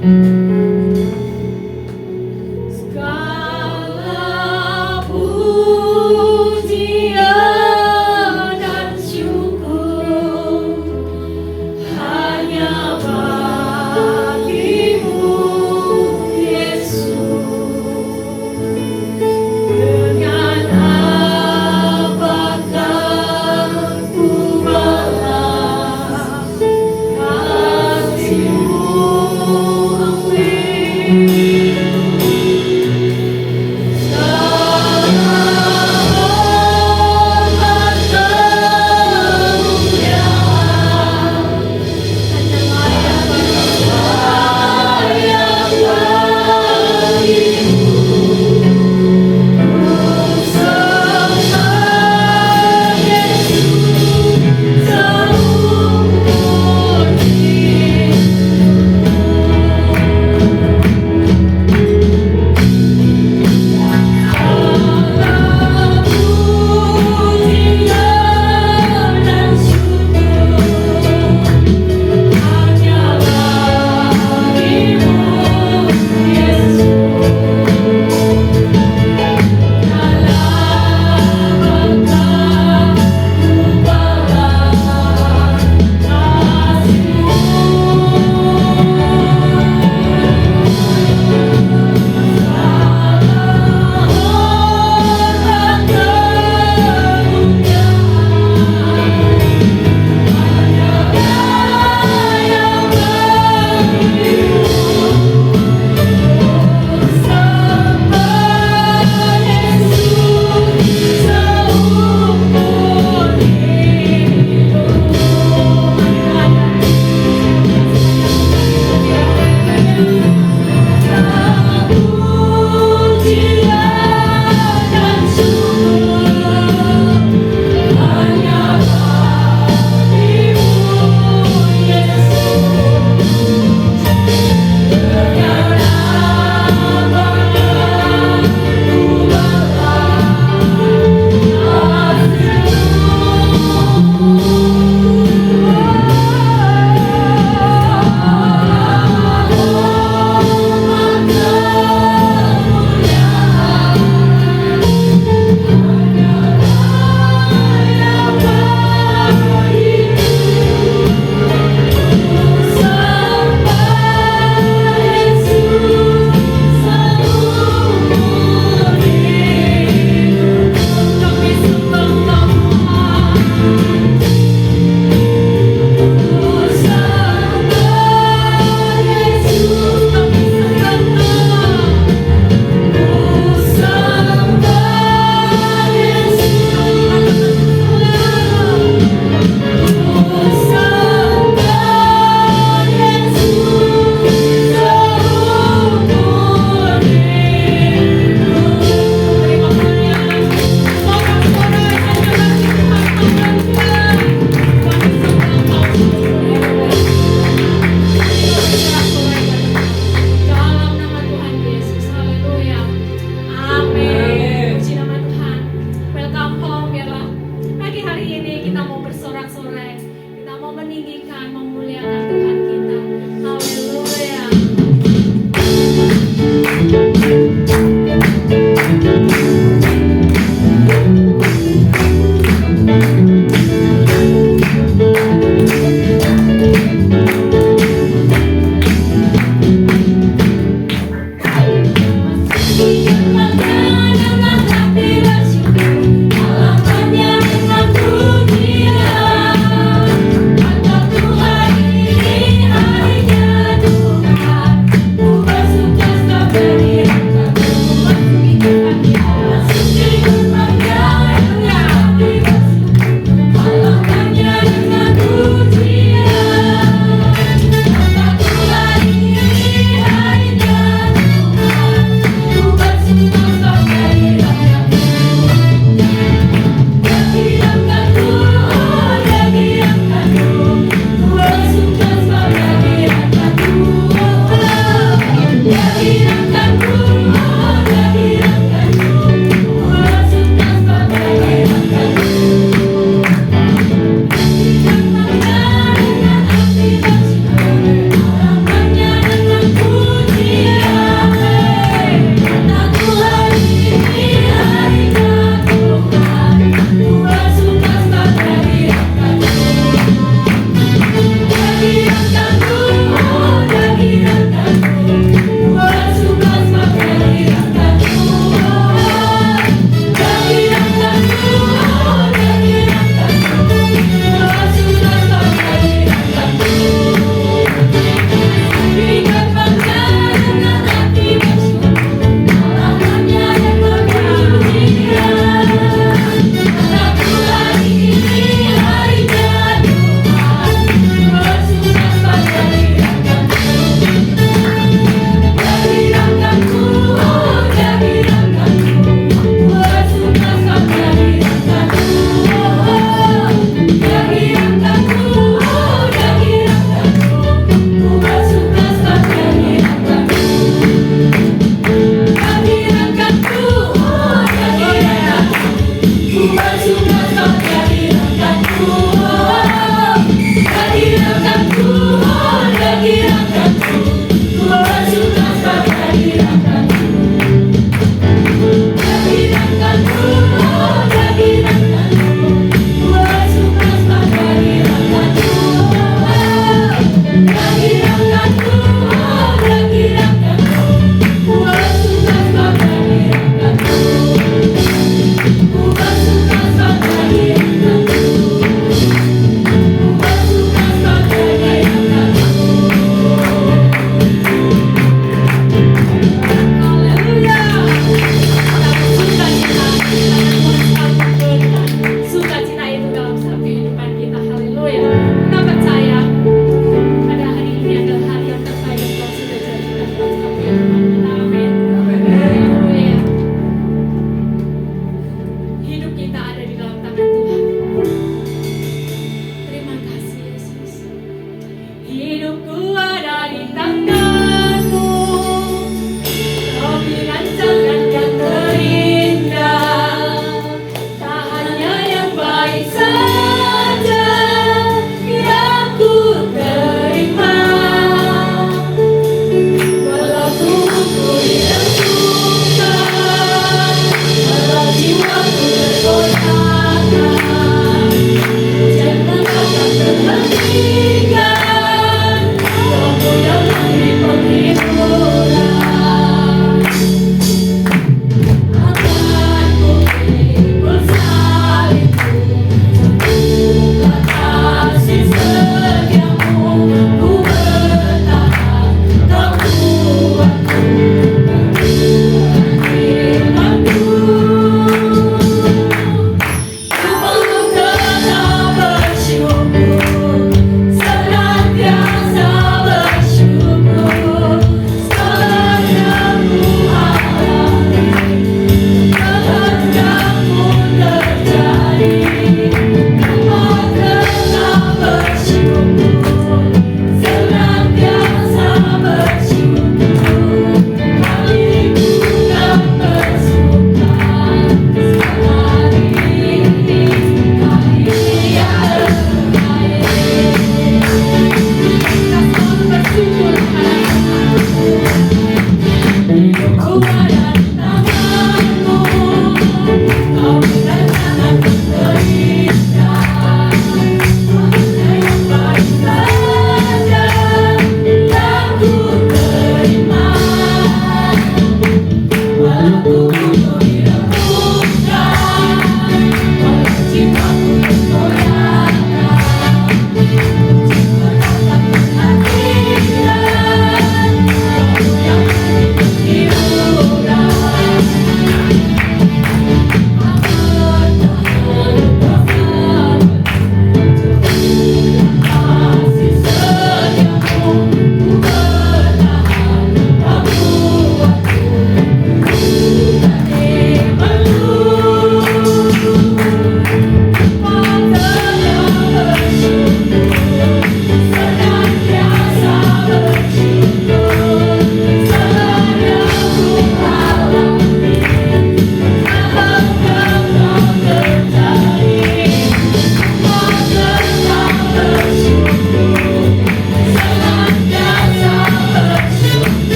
Kasih-Mu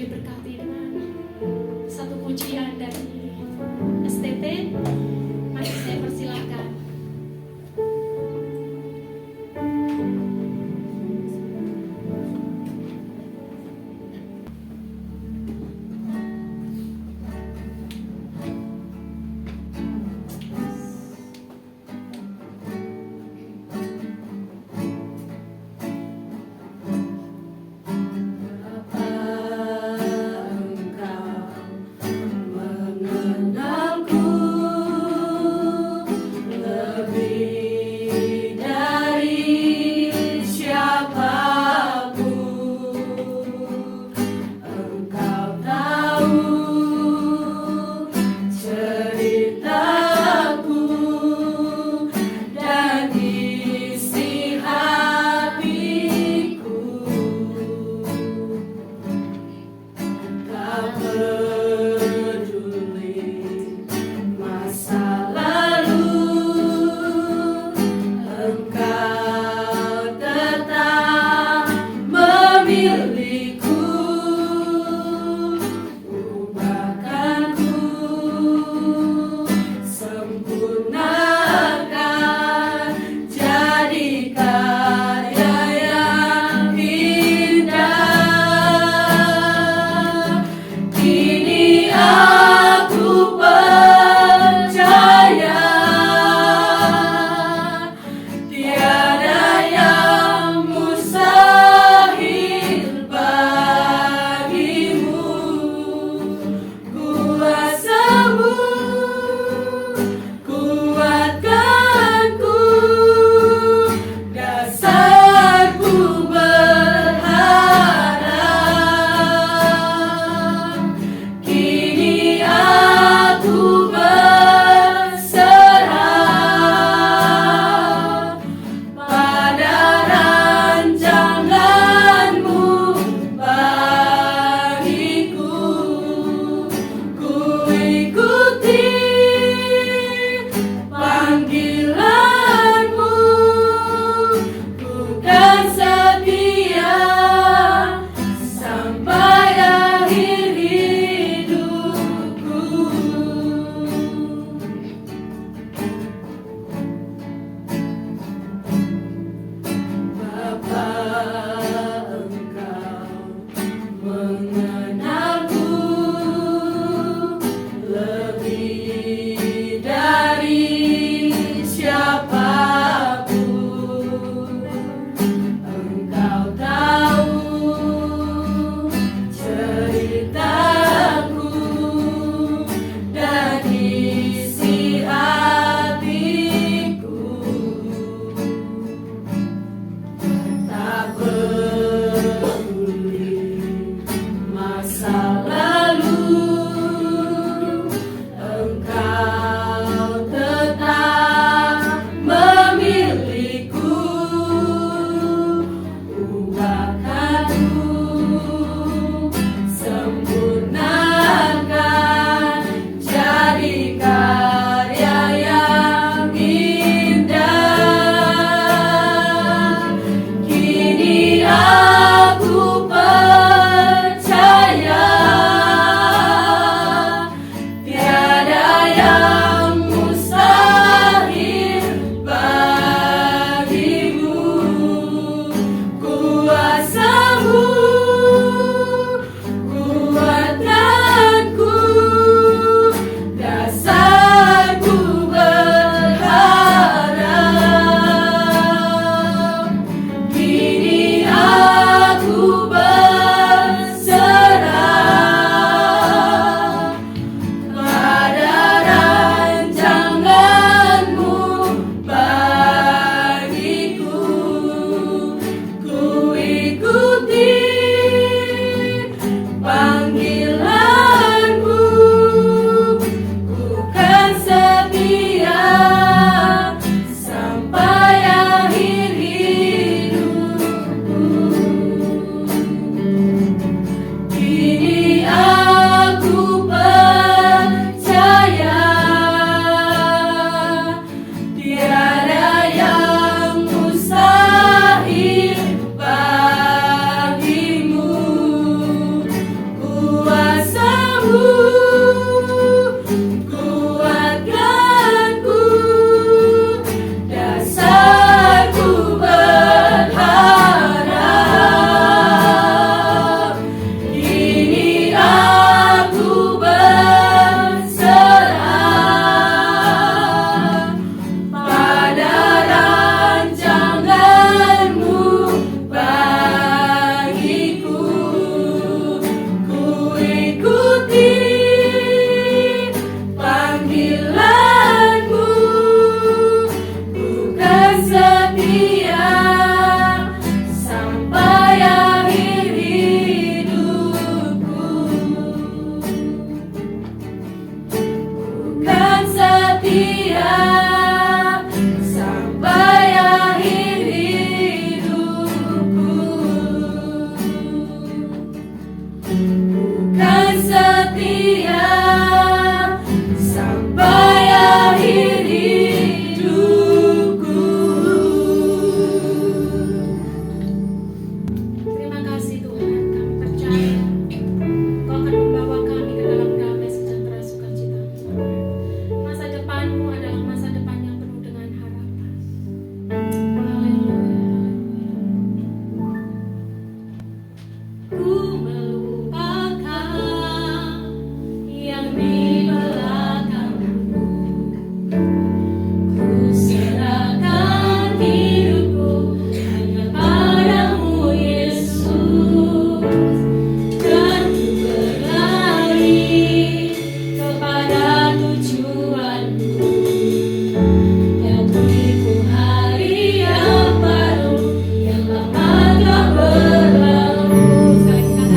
diberkati dengan satu pujian dari STT. Mari saya persilakan. Engkau mengenal ku melupakan yang di belakangku. Ku serahkan hidupku hanya padamu Yesus, dan ku berlari kepada tujuanku. Bagiku hari yang baru yang lama telah berlalu. Sekali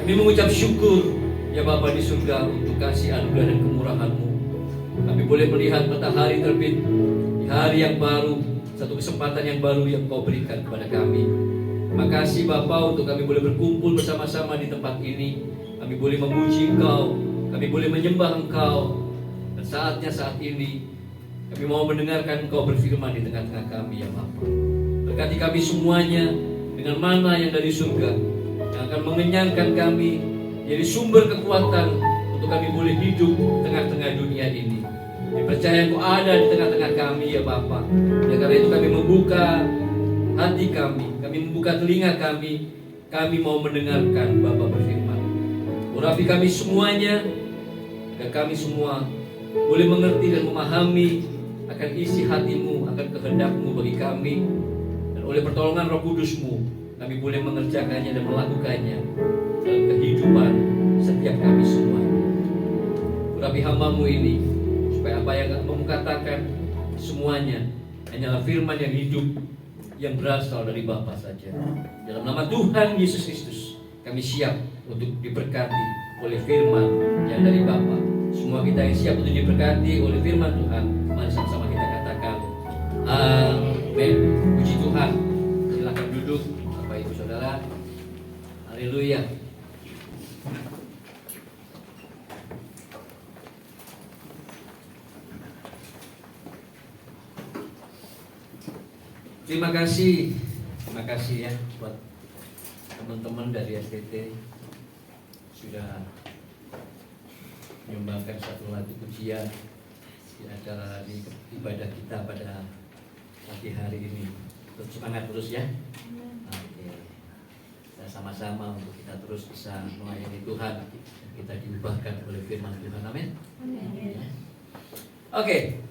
Kami mengucap syukur ya Bapa di surga untuk kasih anugerah dan kemurahan-Mu. Kami boleh melihat matahari terbit di hari yang baru, satu kesempatan yang baru yang Kau berikan kepada kami. Terima kasih Bapa untuk kami boleh berkumpul bersama-sama di tempat ini. Kami boleh memuji Engkau, kami boleh menyembah Engkau. Dan saatnya saat ini kami mau mendengarkan Engkau berfirman di tengah-tengah kami ya Bapa. Berkati kami semuanya dengan mana yang dari surga yang akan mengenyangkan kami, jadi sumber kekuatan untuk kami boleh hidup di tengah-tengah dunia ini. Kami percaya Engkau ada di tengah-tengah kami ya Bapa. Dan karena itu kami membuka hati kami membuka telinga kami mau mendengarkan Bapa berfirman. Urapi kami semuanya, agar kami semua boleh mengerti dan memahami akan isi hati-Mu, akan kehendak-Mu bagi kami. Dan oleh pertolongan Roh Kudus-Mu, kami boleh mengerjakannya dan melakukannya dalam kehidupan setiap kami semua. Urapi hamba-Mu ini, supaya apa yang Kamu katakan semuanya hanyalah firman yang hidup, yang berasal dari Bapa saja. Dalam nama Tuhan Yesus Kristus, kami siap untuk diberkati oleh firman yang dari Bapa. Semua kita yang siap untuk diberkati oleh firman Tuhan, mari sama-sama kita katakan amin. Puji Tuhan. Silakan duduk Bapak Ibu Saudara. Haleluya. Terima kasih ya buat teman-teman dari STT sudah menyumbangkan satu lagu pujian di acara di ibadah kita pada pagi hari ini. Terus semangat terus ya. Oke. Kita sama-sama untuk kita terus bisa melayani Tuhan, kita diubahkan oleh firman Tuhan. Amin. Ya. Oke.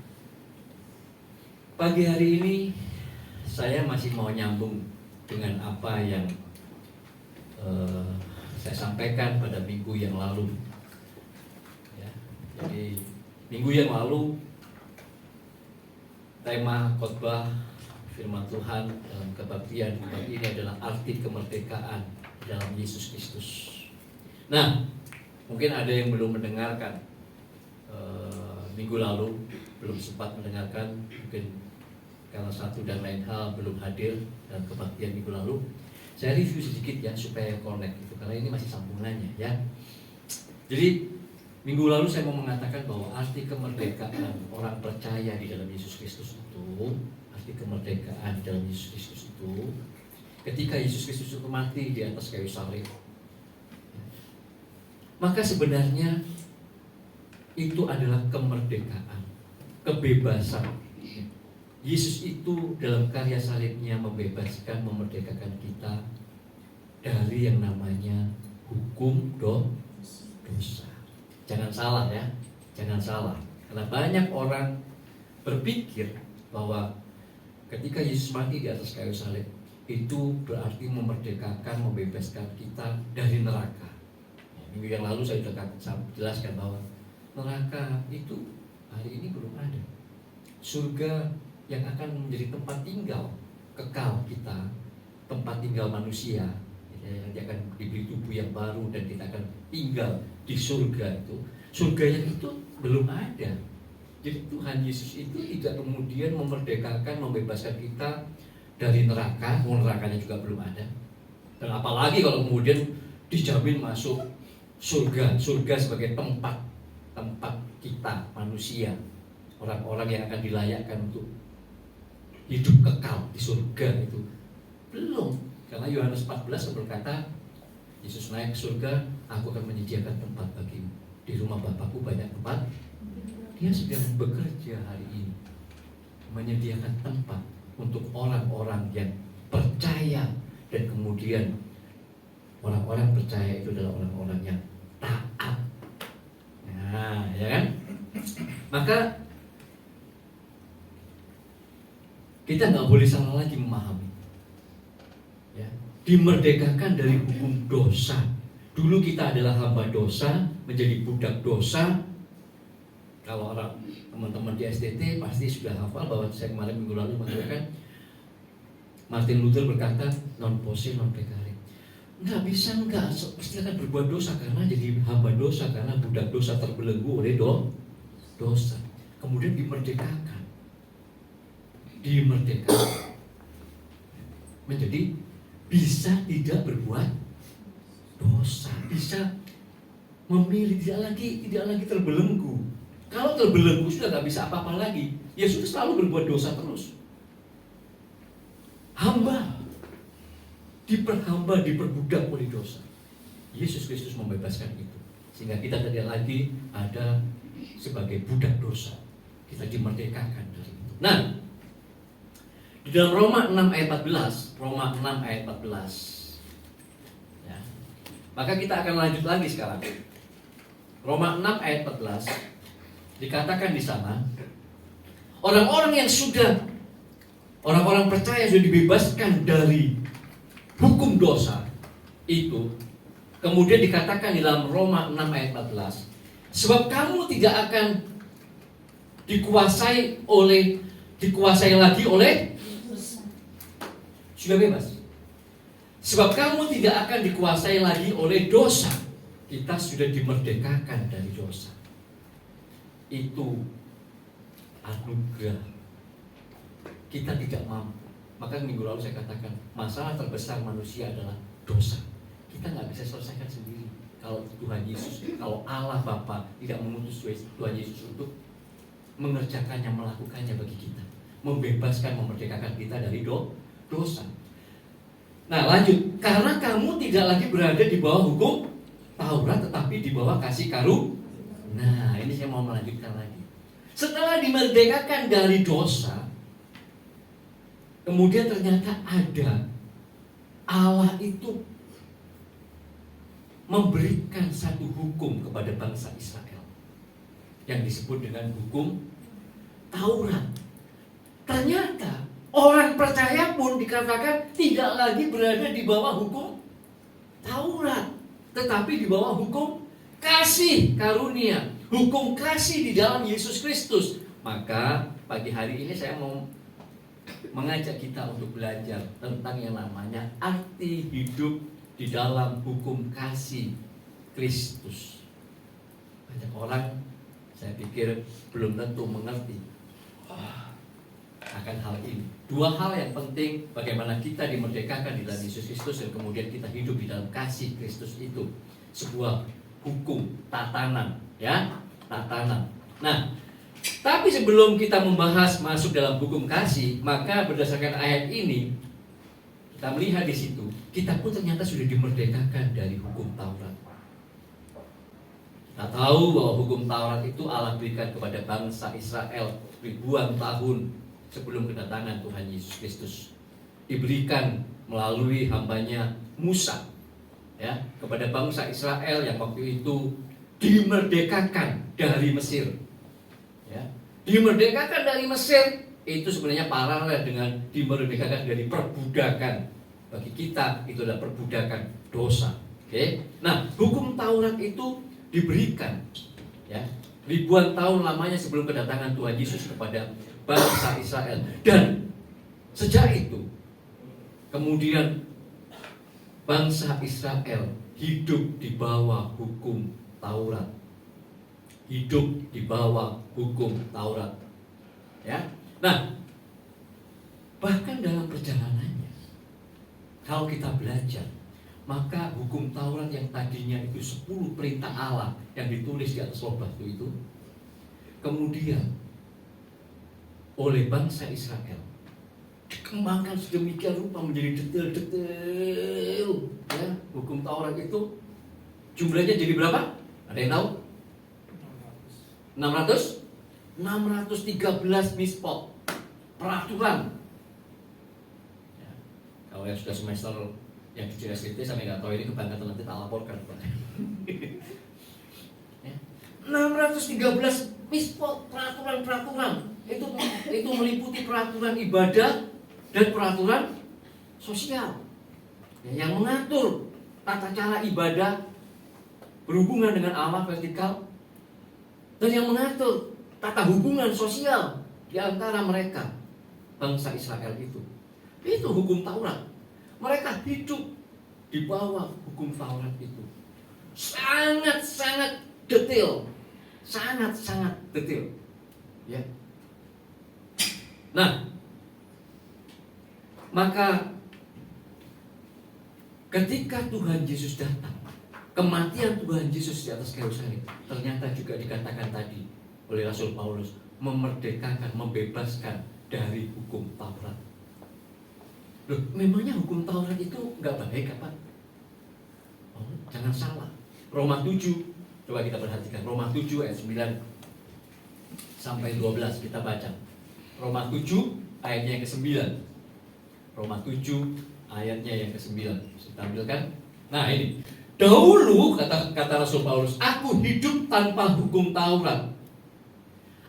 Pagi hari ini saya masih mau nyambung dengan apa yang saya sampaikan pada minggu yang lalu. Ya, jadi minggu yang lalu tema khotbah firman Tuhan dalam kebaktian ini adalah arti kemerdekaan dalam Yesus Kristus. Nah, mungkin ada yang belum mendengarkan minggu lalu, belum sempat mendengarkan, mungkin karena satu dan lain hal belum hadir dalam kebaktian minggu lalu. Saya review sedikit ya supaya connect itu, karena ini masih sambungannya ya. Jadi minggu lalu saya mau mengatakan bahwa arti kemerdekaan orang percaya di dalam Yesus Kristus itu, arti kemerdekaan dalam Yesus Kristus itu, ketika Yesus Kristus itu mati di atas kayu salib, maka sebenarnya itu adalah kemerdekaan, kebebasan. Yesus itu dalam karya salibnya membebaskan, memerdekakan kita dari yang namanya hukum dosa. Jangan salah ya, jangan salah. Karena banyak orang berpikir bahwa ketika Yesus mati di atas kayu salib itu berarti memerdekakan, membebaskan kita dari neraka. Minggu yang lalu saya sudah jelaskan bahwa neraka itu hari ini belum ada. Surga yang akan menjadi tempat tinggal kekal kita, tempat tinggal manusia, yang akan diberi tubuh yang baru dan kita akan tinggal di surga itu. Surga yang itu belum ada. Jadi Tuhan Yesus itu tidak kemudian memerdekakan, membebaskan kita dari neraka, nerakanya juga belum ada. Dan apalagi kalau kemudian dijamin masuk surga sebagai tempat kita manusia, orang-orang yang akan dilayakkan untuk hidup kekal di surga itu belum. Karena Yohanes 14 berkata, Yesus naik ke surga, aku akan menyediakan tempat bagimu. Di rumah Bapakku banyak tempat. Dia sedang bekerja hari ini menyediakan tempat untuk orang-orang yang percaya, dan kemudian orang-orang percaya itu adalah orang-orang yang taat. Nah, ya kan? Maka kita nggak boleh salah lagi memahami. Ya, dimerdekakan dari hukum dosa. Dulu kita adalah hamba dosa, menjadi budak dosa. Kalau orang teman-teman di STT pasti sudah hafal bahwa saya kemarin minggu lalu mengatakan Martin Luther berkata non posse non peccare. nggak bisa nggak, pasti akan berbuat dosa karena jadi hamba dosa, karena budak dosa terbelenggu oleh dosa. Kemudian dimerdekakan menjadi bisa tidak berbuat dosa, bisa memilih, tidak lagi terbelenggu. Kalau terbelenggu sudah nggak bisa apa-apa lagi, ya sudah selalu berbuat dosa terus. Hamba, diperbudak oleh dosa. Yesus Kristus membebaskan itu, sehingga kita tidak lagi ada sebagai budak dosa. Kita dimerdekakan dari itu. Nah, di dalam Roma 6 ayat 14, ya, maka kita akan lanjut lagi sekarang. Roma 6 ayat 14 dikatakan di sana, orang-orang percaya sudah dibebaskan dari hukum dosa itu. Kemudian dikatakan di dalam Roma 6 ayat 14, sebab kamu tidak akan dikuasai lagi oleh, sudah bebas. Sebab kamu tidak akan dikuasai lagi oleh dosa. Kita sudah dimerdekakan dari dosa. Itu anugerah. Kita tidak mampu. Maka minggu lalu saya katakan, masalah terbesar manusia adalah dosa. Kita nggak bisa selesaikan sendiri. Kalau Tuhan Yesus, kalau Allah Bapa tidak mengutus Tuhan Yesus untuk mengerjakannya, melakukannya bagi kita, membebaskan, memerdekakan kita dari dosa. Nah lanjut, karena kamu tidak lagi berada di bawah hukum Taurat, tetapi di bawah kasih karunia. Nah ini saya mau melanjutkan lagi. Setelah dimerdekakan dari dosa, kemudian ternyata ada Allah itu memberikan satu hukum kepada bangsa Israel yang disebut dengan hukum Taurat. Ternyata orang percaya pun dikatakan tidak lagi berada di bawah hukum Taurat, tetapi di bawah hukum kasih karunia, hukum kasih di dalam Yesus Kristus. Maka pagi hari ini saya mau mengajak kita untuk belajar tentang yang namanya arti hidup di dalam hukum kasih Kristus. Banyak orang, saya pikir, belum tentu mengerti akan hal ini. Dua hal yang penting, bagaimana kita dimerdekakan di dalam Yesus Kristus dan kemudian kita hidup di dalam kasih Kristus itu. Sebuah hukum, tatanan, ya, tatanan. Nah, tapi sebelum kita membahas masuk dalam hukum kasih, maka berdasarkan ayat ini kita melihat di situ, kita pun ternyata sudah dimerdekakan dari hukum Taurat. Kita tahu bahwa hukum Taurat itu Allah berikan kepada bangsa Israel ribuan tahun sebelum kedatangan Tuhan Yesus Kristus. Diberikan melalui hambanya Musa, ya, kepada bangsa Israel yang waktu itu dimerdekakan dari Mesir. Ya, dimerdekakan dari Mesir itu sebenarnya paralel dengan dimerdekakan dari perbudakan. Bagi kita itu adalah perbudakan dosa. Oke. Nah, hukum Taurat itu diberikan, ya, ribuan tahun lamanya sebelum kedatangan Tuhan Yesus kepada bangsa Israel. Dan sejak itu kemudian bangsa Israel hidup di bawah hukum Taurat. Hidup di bawah hukum Taurat. Ya. Nah, bahkan dalam perjalanannya, kalau kita belajar, maka hukum Taurat yang tadinya itu 10 perintah Allah yang ditulis di atas loh batu itu, kemudian oleh bangsa Israel dikembangkan sedemikian rupa menjadi detail-detail. Ya, hukum Taurat itu jumlahnya jadi berapa? Ada yang tahu? 613 mispot peraturan. Ya, kalau yang sudah semester yang di JST sampai nggak tahu ini kebanggaan nanti tak laporkan. Ya, 613 mispot peraturan itu meliputi peraturan ibadah dan peraturan sosial, ya, yang mengatur tata cara ibadah berhubungan dengan Allah vertikal, dan yang mengatur tata hubungan sosial di antara mereka bangsa Israel itu. Itu hukum Taurat. Mereka hidup di bawah hukum Taurat itu. Sangat-sangat detail. Sangat-sangat detail. Ya. Nah, maka ketika Tuhan Yesus datang, kematian Tuhan Yesus di atas kayu salib ternyata juga dikatakan tadi oleh Rasul Paulus, memerdekakan, membebaskan dari hukum Taurat. Loh, memangnya hukum Taurat itu nggak baik apa? Oh, jangan salah. Roma 7, coba kita perhatikan. Roma 7 ayat 9 sampai 12 kita baca. Roma 7 ayatnya yang ke-9. Roma 7 ayatnya yang ke-9. Bisa tampilkan? Nah ini. Dahulu kata Rasul Paulus, aku hidup tanpa hukum Taurat.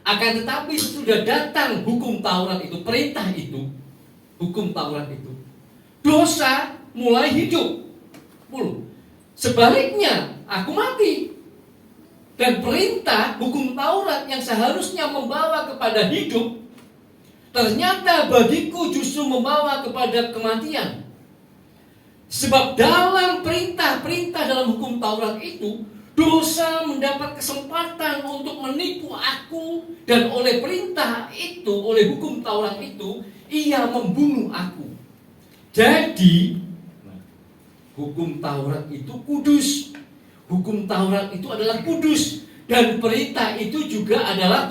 Akan tetapi sesudah datang hukum Taurat itu, perintah itu, hukum Taurat itu, dosa mulai hidup. Sebaliknya, aku mati. Dan perintah hukum Taurat yang seharusnya membawa kepada hidup, ternyata bagiku justru membawa kepada kematian. Sebab dalam perintah-perintah dalam hukum Taurat itu, dosa mendapat kesempatan untuk menipu aku, dan oleh perintah itu, oleh hukum Taurat itu, ia membunuh aku. Jadi, hukum Taurat itu kudus. Hukum Taurat itu adalah kudus, dan perintah itu juga adalah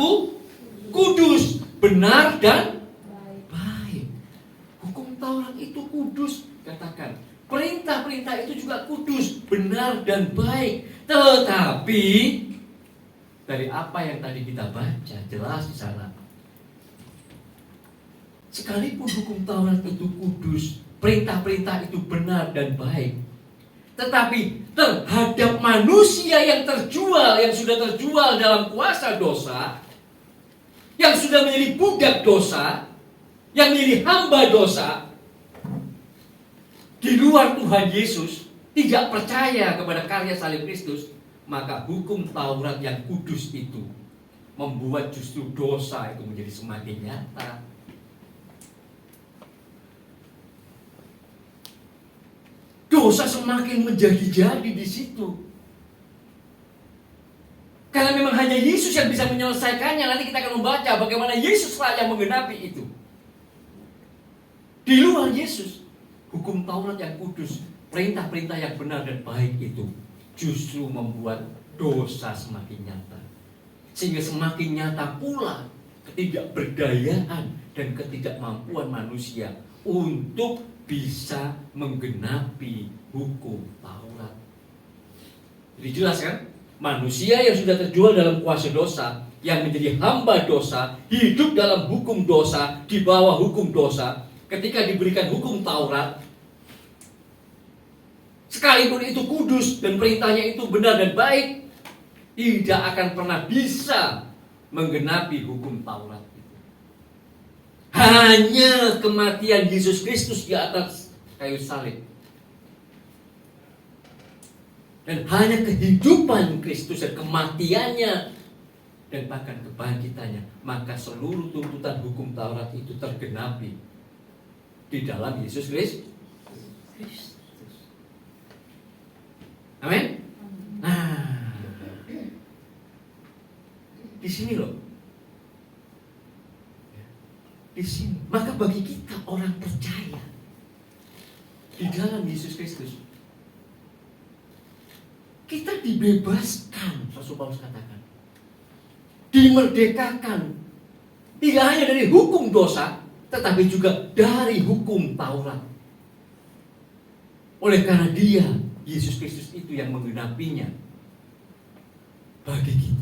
kudus, benar dan baik. Hukum Taurat itu kudus, katakan. Perintah-perintah itu juga kudus, benar dan baik. Tetapi dari apa yang tadi kita baca jelas di sana, sekalipun hukum Taurat itu kudus, perintah-perintah itu benar dan baik, tetapi terhadap manusia yang terjual, yang sudah terjual dalam kuasa dosa, yang sudah menjadi budak dosa, yang menjadi hamba dosa, di luar Tuhan Yesus, tidak percaya kepada karya salib Kristus, maka hukum Taurat yang kudus itu membuat justru dosa itu menjadi semakin nyata. Dosa semakin menjadi-jadi di situ. Karena memang hanya Yesus yang bisa menyelesaikannya. Nanti kita akan membaca bagaimana Yesuslah yang menggenapi itu. Di luar Yesus, hukum Taurat yang kudus, perintah-perintah yang benar dan baik itu justru membuat dosa semakin nyata. Sehingga semakin nyata pula ketidakberdayaan dan ketidakmampuan manusia untuk bisa menggenapi hukum Taurat. Jadi jelas kan? Manusia yang sudah terjual dalam kuasa dosa, yang menjadi hamba dosa, hidup dalam hukum dosa, di bawah hukum dosa, ketika diberikan hukum Taurat, sekalipun itu kudus dan perintahnya itu benar dan baik, tidak akan pernah bisa menggenapi hukum Taurat itu. Hanya kematian Yesus Kristus di atas kayu salib, dan hanya kehidupan Kristus dan kematiannya dan bahkan kebangkitannya, maka seluruh tuntutan hukum Taurat itu tergenapi di dalam Yesus Kristus. Amin. Nah, di sini loh, di sini. Maka bagi kita orang percaya di dalam Yesus Kristus, kita dibebaskan, Rasul Paulus katakan, dimerdekakan, tidak hanya dari hukum dosa, tetapi juga dari hukum Taurat. Oleh karena Dia, Yesus Kristus itu yang menggenapinya. Bagi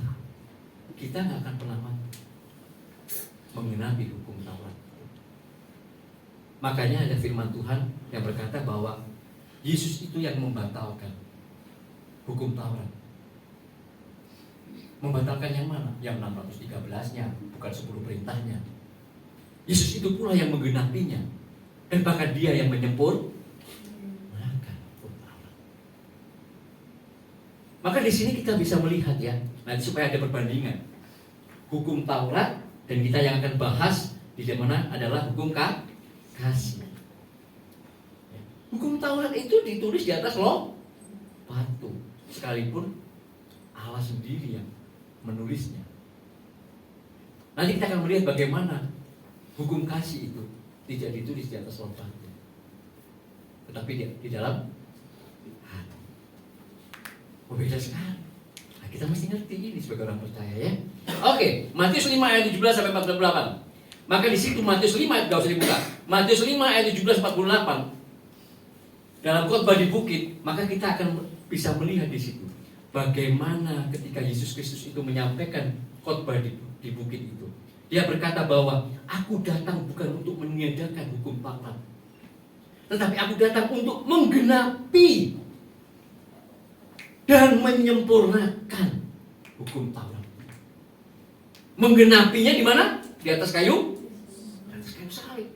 kita nggak akan pernah mati menggenapi hukum Taurat. Makanya ada firman Tuhan yang berkata bahwa Yesus itu yang membatalkan hukum Taurat. Membatalkan yang mana? Yang 613-nya, bukan 10 perintahnya. Yesus itu pula yang menggenapinya, dan bahkan Dia yang menyempurnakan hukum Taurat. Maka di sini kita bisa melihat ya, nanti supaya ada perbandingan hukum Taurat, dan kita yang akan bahas di mana adalah hukum kasih. Hukum Taurat itu ditulis di atas batu, sekalipun Allah sendiri yang menulisnya. Nanti kita akan melihat bagaimana hukum kasih itu tidak ditulis di atas batu, tetapi di dalam hati. Berbeda sekali. Nah, kita mesti ngerti ini sebagai orang percaya, ya. Oke, Matius 5 ayat 17 sampai 48. Maka di situ Matius 5 ayat, gak usah dibuka. Matius 5 ayat 17 48. Dalam khotbah di bukit, maka kita akan bisa melihat di situ bagaimana ketika Yesus Kristus itu menyampaikan khotbah di bukit itu. Dia berkata bahwa aku datang bukan untuk meniadakan hukum Taurat, tetapi aku datang untuk menggenapi dan menyempurnakan hukum Taurat. Menggenapinya di mana? Di atas kayu salib.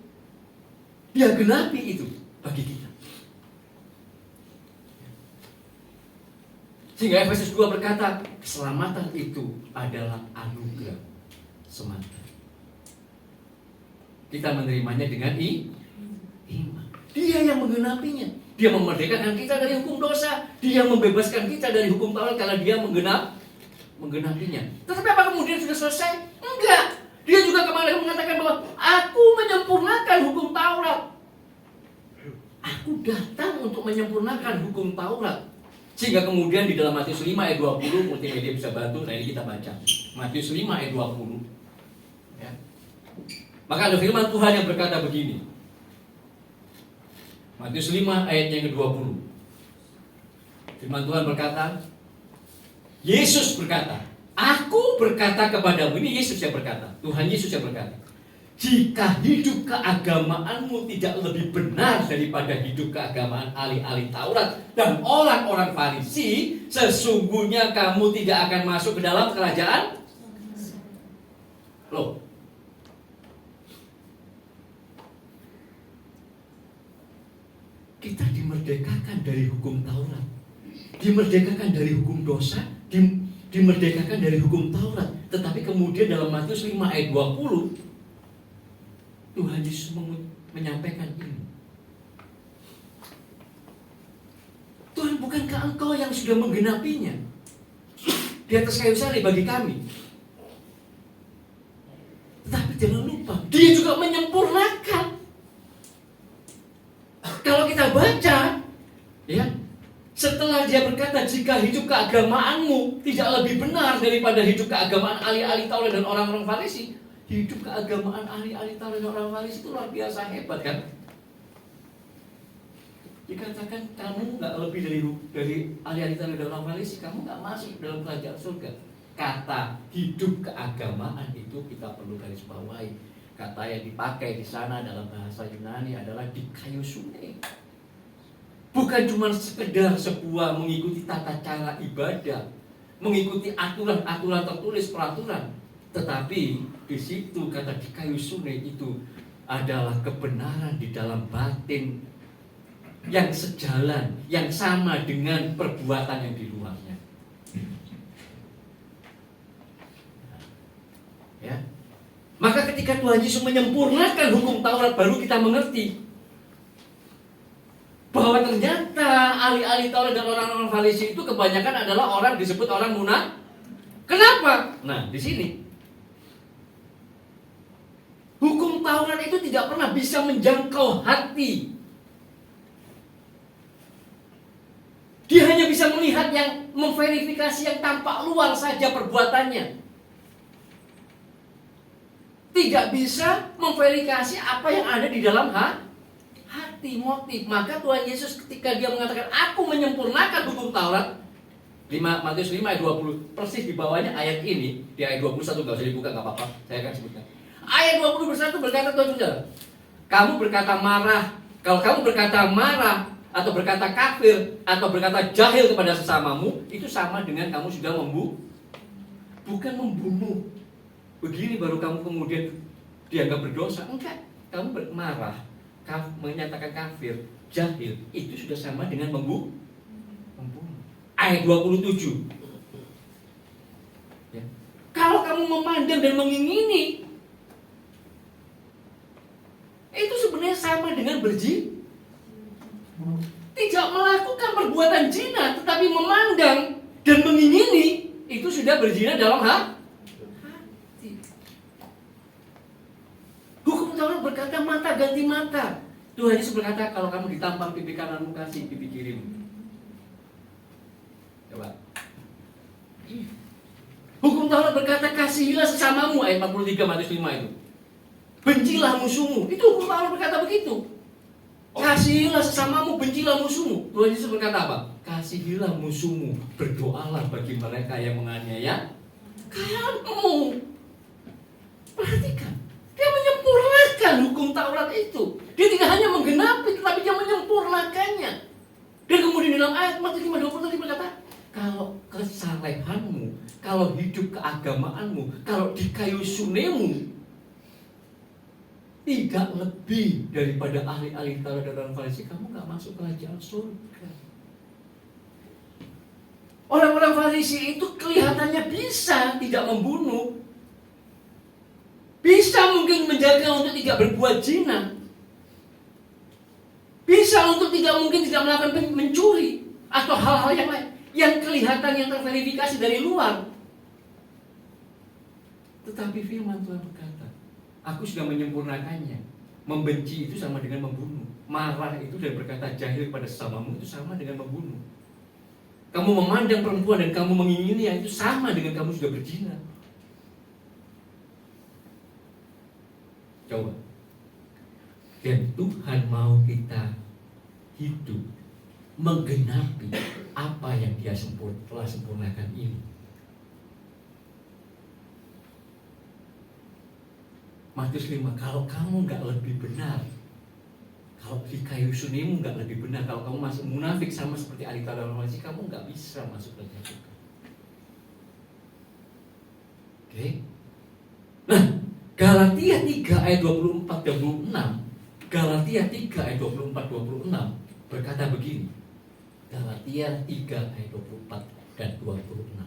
Dia genapi itu bagi kita. Sehingga Efesus 2 berkata, keselamatan itu adalah anugerah semata. Kita menerimanya dengan iman. Dia yang menggenapinya. Dia memerdekakan kita dari hukum dosa. Dia membebaskan kita dari hukum Taurat karena dia menggenapinya. Tetapi apa kemudian sudah selesai? Enggak. Dia juga kemarin mengatakan bahwa aku menyempurnakan hukum Taurat. Aku datang untuk menyempurnakan hukum Taurat. Sehingga kemudian di dalam Matius 5 ayat 20, multimedia bisa bantu, nah ini kita baca. Matius 5 ayat 20. Ya. Maka ada firman Tuhan yang berkata begini. Matius 5 ayat yang ke-20. Firman Tuhan berkata, Yesus berkata, aku berkata kepadamu, ini Yesus yang berkata, Tuhan Yesus yang berkata, jika hidup keagamaanmu tidak lebih benar daripada hidup keagamaan ahli-ahli Taurat dan orang-orang Farisi, sesungguhnya kamu tidak akan masuk ke dalam kerajaan. Loh, kita dimerdekakan dari hukum Taurat, dimerdekakan dari hukum dosa, dimerdekakan dari hukum Taurat. Tetapi kemudian dalam Matius 5 ayat 20, Tuhan Yesus menyampaikan ini. Tuhan, bukankah engkau yang sudah menggenapinya di atas kayu salib bagi kami? Tetapi jangan lupa, dia juga menyempurnakan. Kalau kita baca, ya, setelah dia berkata, jika hidup keagamaanmu tidak lebih benar daripada hidup keagamaan ahli-ahli Taurat dan orang-orang Farisi, hidup keagamaan ahli-ahli Taurat dan orang Farisi itu luar biasa hebat, kan? Dikatakan kamu nggak lebih dari ahli-ahli Taurat dan orang Farisi, kamu nggak masuk dalam kerajaan surga. Kata hidup keagamaan itu kita perlu garis bawahi. Kata yang dipakai di sana dalam bahasa Yunani adalah dikaiosune. Bukan cuma sekedar sebuah mengikuti tata cara ibadah, mengikuti aturan-aturan tertulis peraturan, tetapi di situ kata dikaiosune itu adalah kebenaran di dalam batin yang sejalan, yang sama dengan perbuatan yang di luarnya. Ya. Maka ketika Tuhan Yesus menyempurnakan hukum Taurat, baru kita mengerti bahwa ternyata ahli-ahli Taurat dan orang-orang Farisi itu kebanyakan adalah orang disebut orang munafik. Kenapa? Nah, di sini hukum Taurat itu tidak pernah bisa menjangkau hati. Dia hanya bisa melihat yang memverifikasi yang tampak luar saja perbuatannya. Tidak bisa memverifikasi apa yang ada di dalam hati, motif. Maka Tuhan Yesus ketika dia mengatakan aku menyempurnakan hukum Taurat, Matius 5 ayat 20, persis di bawahnya ayat ini, di ayat 21, gak usah dibuka, gak apa-apa, saya akan sebutkan. Ayat 21 berkata, Tuhan Saudara, kamu berkata marah. Kalau kamu berkata marah atau berkata kafir atau berkata jahil kepada sesamamu, itu sama dengan kamu sudah bukan membunuh. Begini baru kamu kemudian dianggap berdosa. Enggak, kamu marah, menyatakan kafir, jahil, itu sudah sama dengan membunuh. Ayat 27. Ya. Kalau kamu memandang dan mengingini, Tidak melakukan perbuatan zina, tetapi memandang dan mengingini, itu sudah berzina dalam hati. Hukum Taurat berkata mata ganti mata. Tuhan Yesus berkata, kalau kamu ditampar pipi kananmu, kasih pipi kirimu. Coba. Hukum Taurat berkata, kasihilah sesamamu, ayat 43 Matius 5 itu. Bencilah musuhmu. Itu hukum Taurat berkata begitu. Kasihilah sesamamu, bencilah musuhmu. Tuhan Yesus berkata apa? Kasihilah musuhmu, berdoalah bagi mereka yang menganiaya kamu. Perhatikan, dia menyempurnakan hukum Taurat itu. Dia tidak hanya menggenapi, tetapi dia menyempurnakannya. Dan kemudian dalam ayat Matius 5:20 berkata, kalau kesalehanmu, kalau hidup keagamaanmu, kalau di kayu sunemu tidak lebih daripada ahli-ahli Taurat dan Farisi, kamu gak masuk kerajaan surga. Orang-orang Farisi itu kelihatannya bisa tidak membunuh, bisa mungkin menjaga untuk tidak berbuat zina, bisa untuk mungkin tidak melakukan mencuri atau hal-hal yang lain yang kelihatan, yang terverifikasi dari luar. Tetapi firman Tuhan berkata, aku sudah menyempurnakannya. Membenci itu sama dengan membunuh. Marah itu dan berkata jahil pada sesamamu itu sama dengan membunuh. Kamu memandang perempuan dan kamu mengingini, yang itu sama dengan kamu sudah berzina. Coba. Dan Tuhan mau kita hidup menggenapi apa yang Dia telah sempurnakan ini. Matius 5, kalau kamu gak lebih benar, kalau di kayu sunemu gak lebih benar, kalau kamu masuk munafik sama seperti ahli Taurat dan Farisi, kamu gak bisa masuk ke surga. Oke? Nah, Galatia 3 ayat 24 dan 26, Galatia 3 ayat 24-26 berkata begini. Galatia 3 ayat 24 dan 26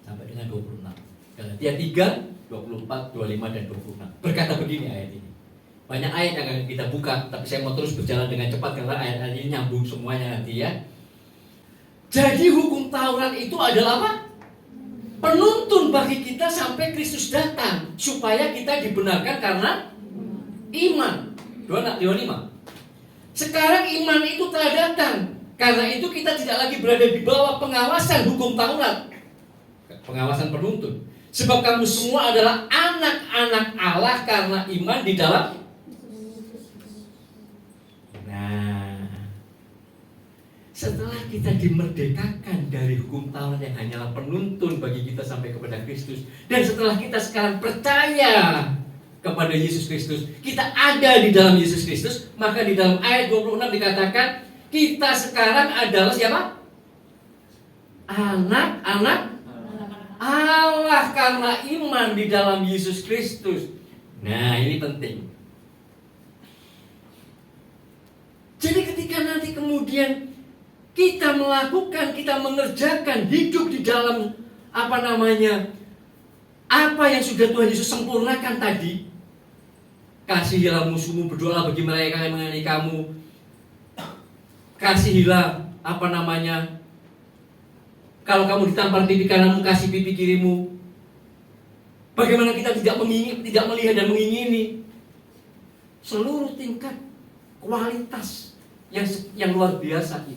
sampai dengan 26. Galatia 3, 24, 25 dan 26 berkata begini ayat ini. Banyak ayat yang akan kita buka, tapi saya mau terus berjalan dengan cepat karena ayat-ayat ini nyambung semuanya nanti ya. Jadi hukum Taurat itu adalah apa? Penuntun bagi kita sampai Kristus datang, supaya kita dibenarkan karena iman. 25. Sekarang iman itu telah datang. Karena itu kita tidak lagi berada di bawah pengawasan hukum Taurat, pengawasan penuntun. Sebab kamu semua adalah anak-anak Allah karena iman di dalam. Nah, setelah kita dimerdekakan dari hukum Taurat yang hanyalah penuntun bagi kita sampai kepada Kristus, dan setelah kita sekarang percaya kepada Yesus Kristus, kita ada di dalam Yesus Kristus, maka di dalam ayat 26 dikatakan kita sekarang adalah siapa? Anak-anak Allah karena iman di dalam Yesus Kristus. Nah, ini penting. Jadi ketika nanti kemudian kita melakukan, kita mengerjakan, hidup di dalam apa yang sudah Tuhan Yesus sempurnakan tadi. Kasihilah musuhmu, berdoalah bagi mereka yang menganiaya kamu. Kasihilah kalau kamu ditampar pipi kananmu, kasih pipi kirimu. Bagaimana kita tidak melihat dan mengingini seluruh tingkat kualitas yang luar biasa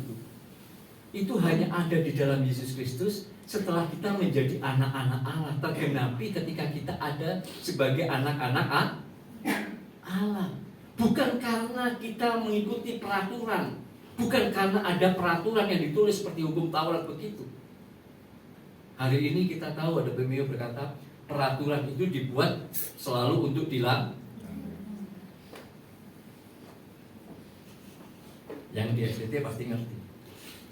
itu hanya ada di dalam Yesus Kristus setelah kita menjadi anak-anak Allah, tergenapi ketika kita ada sebagai anak-anak Allah. Bukan karena kita mengikuti peraturan, bukan karena ada peraturan yang ditulis seperti hukum Taurat begitu. Hari ini kita tahu ada pemimpin berkata peraturan itu dibuat selalu untuk dilakukan. Yang di SDT pasti ngerti.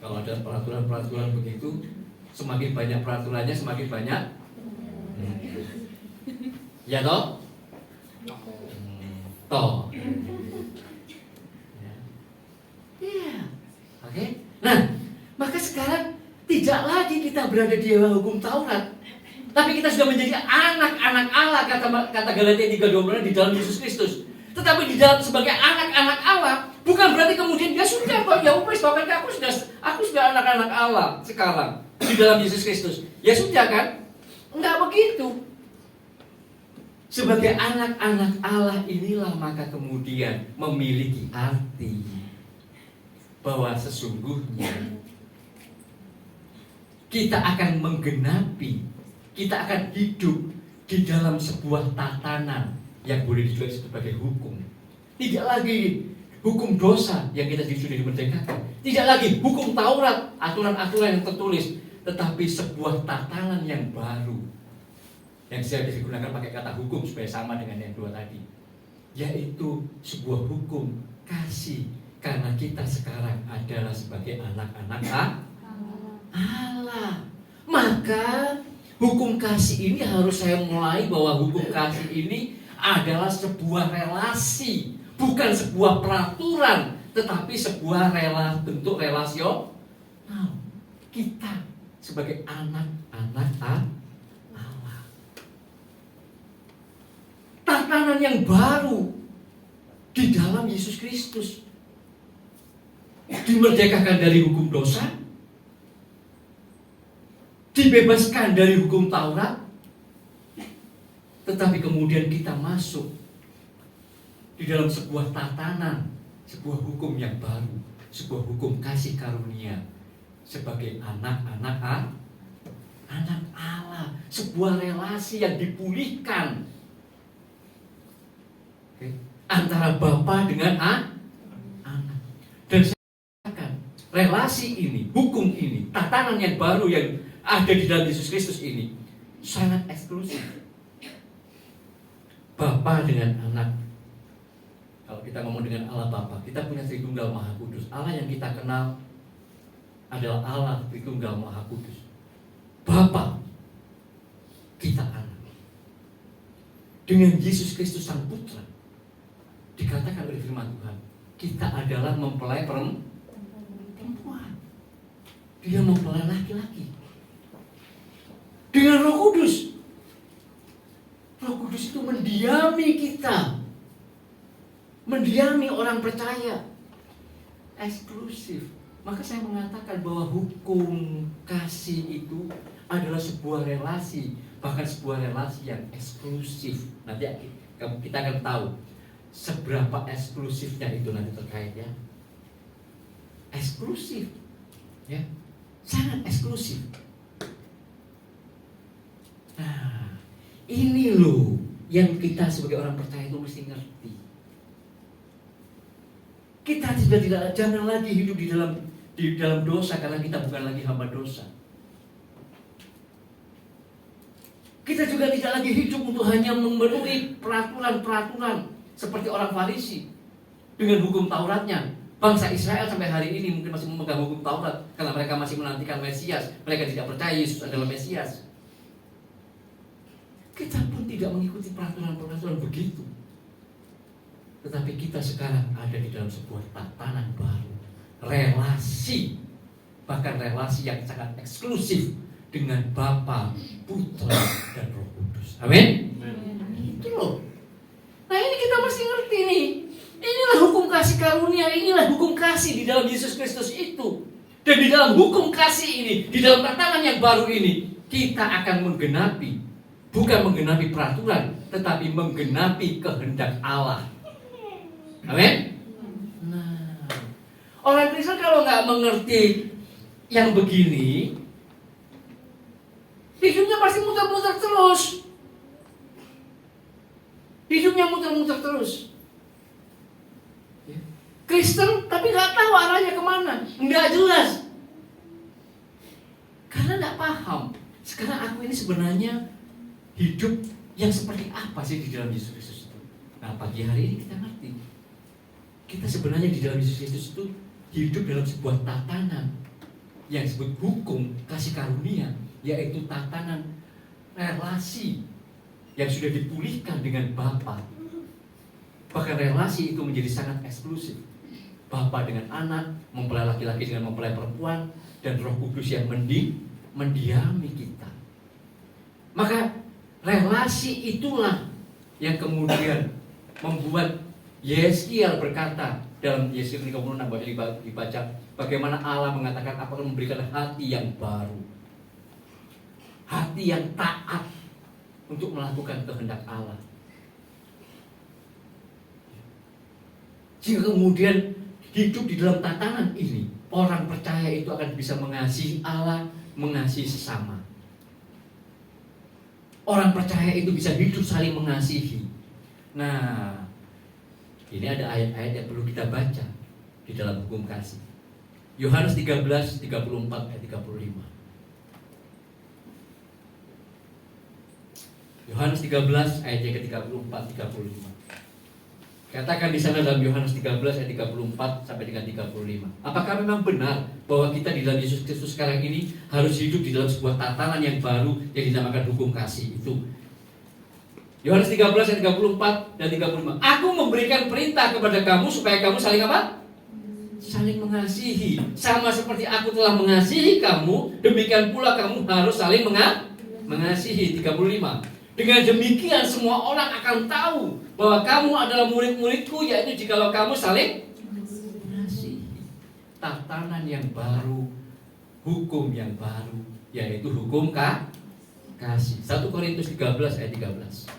Kalau ada peraturan-peraturan begitu, semakin banyak peraturannya semakin banyak. Ya toh? Toh. Iya. Oke. Nah, maka sekarang tidak lagi kita berada di bawah hukum Taurat, tapi kita sudah menjadi anak-anak Allah, kata Galatia 3:20 di dalam Yesus Kristus. Tetapi di dalam sebagai anak-anak Allah, Bukan berarti kemudian ya sudah Pak, ya wes bahkan aku sudah anak-anak Allah sekarang di dalam Yesus Kristus. Ya sudah kan? Enggak begitu. Sebagai anak-anak Allah inilah maka kemudian memiliki arti bahwa sesungguhnya kita akan menggenapi, kita akan hidup di dalam sebuah tatanan yang boleh dijual sebagai hukum. Tidak lagi hukum dosa yang kita sudah dimerdekakan, tidak lagi hukum Taurat, aturan-aturan yang tertulis, tetapi sebuah tatanan yang baru yang saya digunakan pakai kata hukum supaya sama dengan yang dua tadi, yaitu sebuah hukum kasih, karena kita sekarang adalah sebagai anak-anak Allah. Maka hukum kasih ini harus saya mulai bahwa hukum kasih ini adalah sebuah relasi, bukan sebuah peraturan, tetapi sebuah bentuk relasional. Kita sebagai anak-anak Allah. Tatanan yang baru di dalam Yesus Kristus. Dimerdekakan dari hukum dosa, dibebaskan dari hukum Taurat, tetapi kemudian kita masuk di dalam sebuah tatanan, sebuah hukum yang baru, sebuah hukum kasih karunia sebagai anak-anak Allah, sebuah relasi yang dipulihkan antara Bapa dengan anak. Dan saya katakan relasi ini, hukum ini, tatanan yang baru yang ada di dalam Yesus Kristus ini sangat eksklusif. Bapa dengan anak. Kalau kita ngomong dengan Allah Bapa, kita punya Tritunggal Maha Kudus. Allah yang kita kenal adalah Allah Tritunggal Maha Kudus. Bapa, kita anak. Dengan Yesus Kristus Sang Putra, dikatakan oleh firman Tuhan, kita adalah mempelai perempuan. Dia mempelai laki-laki. Dengan Roh Kudus. Roh Kudus itu mendiami kita, mendiami orang percaya, eksklusif. Maka saya mengatakan bahwa hukum kasih itu adalah sebuah relasi, bahkan sebuah relasi yang eksklusif. Nanti kita akan tahu seberapa eksklusifnya itu nanti terkait ya. Eksklusif, ya, sangat eksklusif. Nah, ini loh yang kita sebagai orang percaya itu mesti ngerti. Kita jangan lagi hidup di dalam dosa karena kita bukan lagi hamba dosa. Kita juga tidak lagi hidup untuk hanya memenuhi peraturan-peraturan seperti orang Farisi dengan hukum Tauratnya. Bangsa Israel sampai hari ini mungkin masih memegang hukum Taurat karena mereka masih menantikan Mesias. Mereka tidak percaya Yesus adalah Mesias. Kita pun tidak mengikuti peraturan-peraturan begitu. Tetapi kita sekarang ada di dalam sebuah tatanan baru, relasi, bahkan relasi yang sangat eksklusif dengan Bapa, Putra, dan Roh Kudus. Amin. Itu loh. Nah ini kita mesti ngerti nih. Inilah hukum kasih karunia, inilah hukum kasih di dalam Yesus Kristus itu. Dan di dalam hukum kasih ini, di dalam tatanan yang baru ini, kita akan menggenapi, bukan menggenapi peraturan, tetapi menggenapi kehendak Allah. Amin. Nah, orang Kristen kalau nggak mengerti yang begini, hidupnya pasti muter-muter terus. Hidupnya muter-muter terus. Kristen tapi nggak tahu arahnya kemana, nggak jelas. Karena nggak paham. Sekarang aku ini sebenarnya hidup yang seperti apa sih di dalam Yesus Kristus itu? Nah pagi hari ini kita ngerti. Kita sebenarnya di dalam Yesus Kristus itu hidup dalam sebuah tatanan yang disebut hukum kasih karunia, yaitu tatanan relasi yang sudah dipulihkan dengan Bapa. Bahkan relasi itu menjadi sangat eksklusif. Bapa dengan anak, mempelai laki-laki dengan mempelai perempuan, dan Roh Kudus yang mendiami kita. Maka relasi itulah yang kemudian membuat Yeskiel berkata Dalam Yesaya 36 dibaca bagaimana Allah mengatakan apa akan memberikan hati yang baru, hati yang taat untuk melakukan kehendak Allah. Jika kemudian hidup di dalam tatanan ini, orang percaya itu akan bisa mengasihi Allah, mengasihi sesama. Orang percaya itu bisa hidup saling mengasihi. Nah, ini ada ayat-ayat yang perlu kita baca di dalam hukum kasih. Yohanes 13:34 ayat 35. Yohanes 13 ayat yang ke-34 35. Katakan di sana dalam Yohanes 13 ayat 34 sampai dengan 35. Apakah memang benar bahwa kita di dalam Yesus Kristus sekarang ini harus hidup di dalam sebuah tatanan yang baru yang dinamakan hukum kasih itu? Yohanes 13 ayat 34 dan 35. Aku memberikan perintah kepada kamu supaya kamu saling apa? Saling mengasihi. Sama seperti aku telah mengasihi kamu, demikian pula kamu harus saling mengasihi. 35. Dengan demikian semua orang akan tahu bahwa kamu adalah murid-muridku, yaitu jikalau kamu saling mengasihi. Tatanan yang baru, hukum yang baru, yaitu hukum kasih. 1 Korintus 13 ayat 13.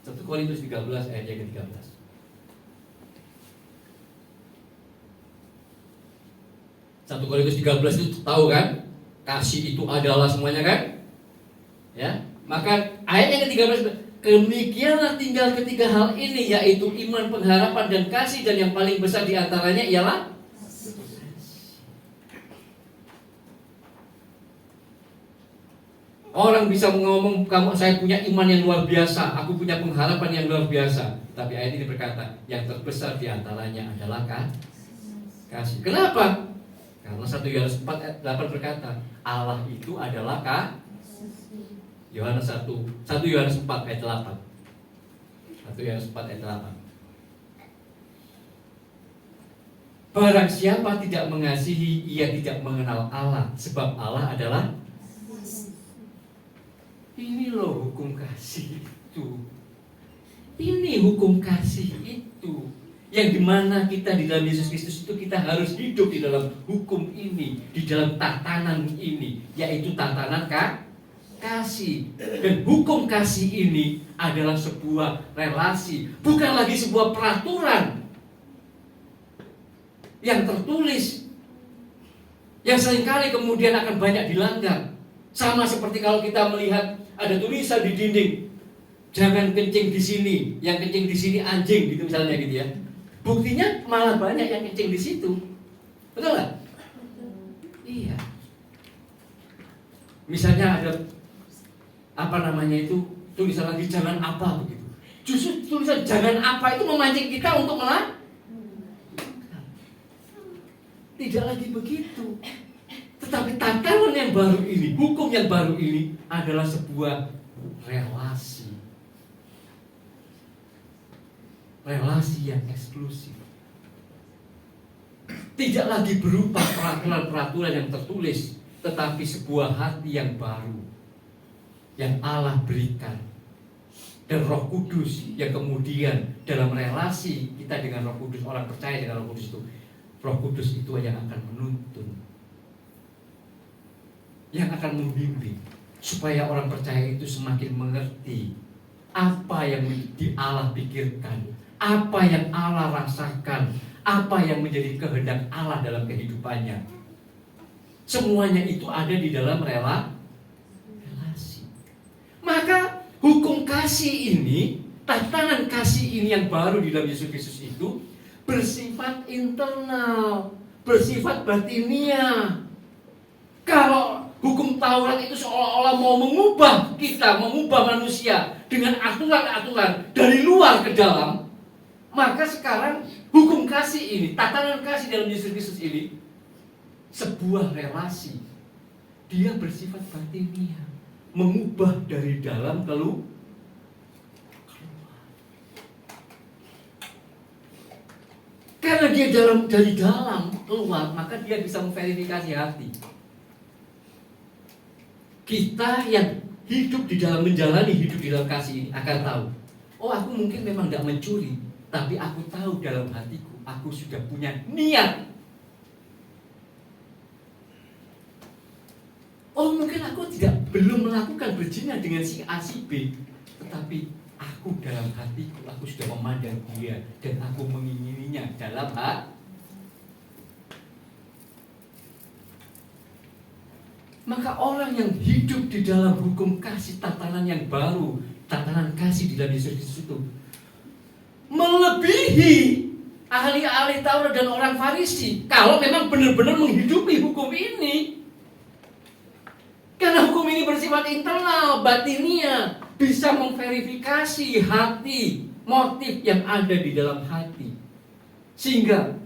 1 Korintus 13 ayat yang ke-13. 1 Korintus 13 itu tahu kan? Kasih itu adalah semuanya kan? Ya. Maka ayat yang ke-13, demikianlah tinggal ketiga hal ini, yaitu iman, pengharapan, dan kasih, dan yang paling besar di antaranya ialah orang bisa ngomong, saya punya iman yang luar biasa, aku punya pengharapan yang luar biasa. Tapi ayat ini berkata, yang terbesar di antaranya adalah kasih. Kenapa? Karena 1 Yohanes 4 ayat 8 berkata, Allah itu adalah Yohanes 1 Yohanes 4 ayat 8. 1 Yohanes 4 ayat 8. Barang siapa tidak mengasihi, ia tidak mengenal Allah, sebab Allah adalah. Ini loh hukum kasih itu. Ini hukum kasih itu, yang dimana kita di dalam Yesus Kristus itu kita harus hidup di dalam hukum ini, di dalam tatanan ini, yaitu tatanan kasih. Dan hukum kasih ini adalah sebuah relasi, bukan lagi sebuah peraturan yang tertulis, yang seringkali kemudian akan banyak dilanggar. Sama seperti kalau kita melihat ada tulisan di dinding, jangan kencing di sini, yang kencing di sini anjing, gitu misalnya gitu ya. Buktinya malah banyak yang kencing di situ, betul nggak? Iya. Misalnya ada tulisan lagi jangan apa begitu. Justru tulisan jangan apa itu memancing kita untuk tidak lagi begitu. Tetapi tatanan yang baru ini, hukum yang baru ini adalah sebuah relasi. Relasi yang eksklusif. Tidak lagi berupa peraturan-peraturan yang tertulis, tetapi sebuah hati yang baru yang Allah berikan. Dan Roh Kudus yang kemudian dalam relasi kita dengan Roh Kudus, orang percaya dengan Roh Kudus itu, Roh Kudus itu yang akan menuntun, yang akan membimbing, supaya orang percaya itu semakin mengerti apa yang Allah pikirkan, apa yang Allah rasakan, apa yang menjadi kehendak Allah dalam kehidupannya. Semuanya itu ada di dalam relasi. Maka hukum kasih ini, tatanan kasih ini yang baru di dalam Yesus Kristus itu bersifat internal, bersifat batiniah. Kalau hukum Taurat itu seolah-olah mau mengubah kita, mengubah manusia dengan aturan-aturan dari luar ke dalam, maka sekarang hukum kasih ini, tatanan kasih dalam Yesus Kristus ini sebuah relasi. Dia bersifat batiniah, mengubah dari dalam keluar. Karena dia dari dalam keluar, maka dia bisa memverifikasi hati. Kita yang hidup di dalam, menjalani hidup di dalam kasih ini akan tahu, Oh, aku mungkin memang tidak mencuri, tapi aku tahu dalam hatiku, aku sudah punya niat. Oh, mungkin aku belum melakukan berzina dengan si A, si B, tetapi aku dalam hatiku, aku sudah memandang dia dan aku mengingininya dalam hati. Maka orang yang hidup di dalam hukum kasih, tatanan yang baru, tatanan kasih di dalam Yesus Kristus itu melebihi ahli-ahli Taurat dan orang Farisi kalau memang benar-benar menghidupi hukum ini. Karena hukum ini bersifat internal, batinia, bisa memverifikasi hati, motif yang ada di dalam hati. Sehingga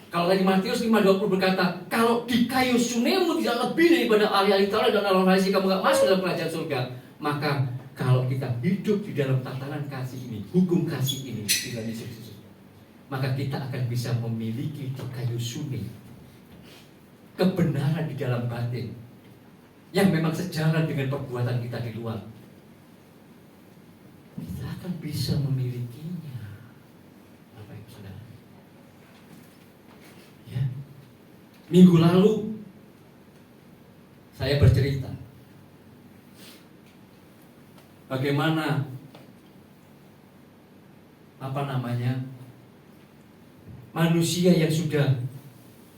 kalau tadi Matius 5:20 berkata, kalau di kayu sunemu tidak lebih daripada ahli-ahli Taurat dan orang Farisi, kamu gak masuk dalam kerajaan surga. Maka kalau kita hidup di dalam tatanan kasih ini, hukum kasih ini di dalam Yesus, maka kita akan bisa memiliki di kayu sune kebenaran di dalam batin yang memang sejalan dengan perbuatan kita di luar. Kita akan bisa memilikinya. Apa itu, saudara? Ya. Minggu lalu saya bercerita bagaimana manusia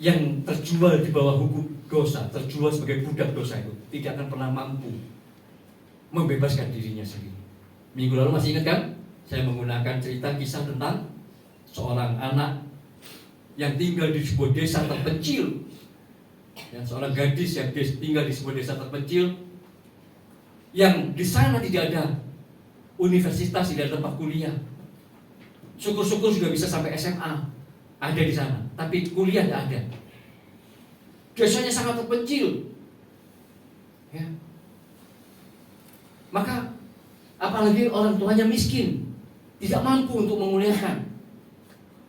yang terjual di bawah hukum dosa, terjual sebagai budak dosa itu tidak akan pernah mampu membebaskan dirinya sendiri. Minggu lalu masih ingat kan? Saya menggunakan cerita kisah tentang seorang anak yang tinggal di sebuah desa terpencil, ya, seorang gadis yang tinggal di sebuah desa terpencil, yang di sana tidak ada universitas, tidak ada tempat kuliah. Syukur-syukur sudah bisa sampai SMA, ada di sana, tapi kuliah tidak ada. Desanya sangat terpencil, ya. Maka apalagi orang tuanya miskin, tidak mampu untuk menguliahkan,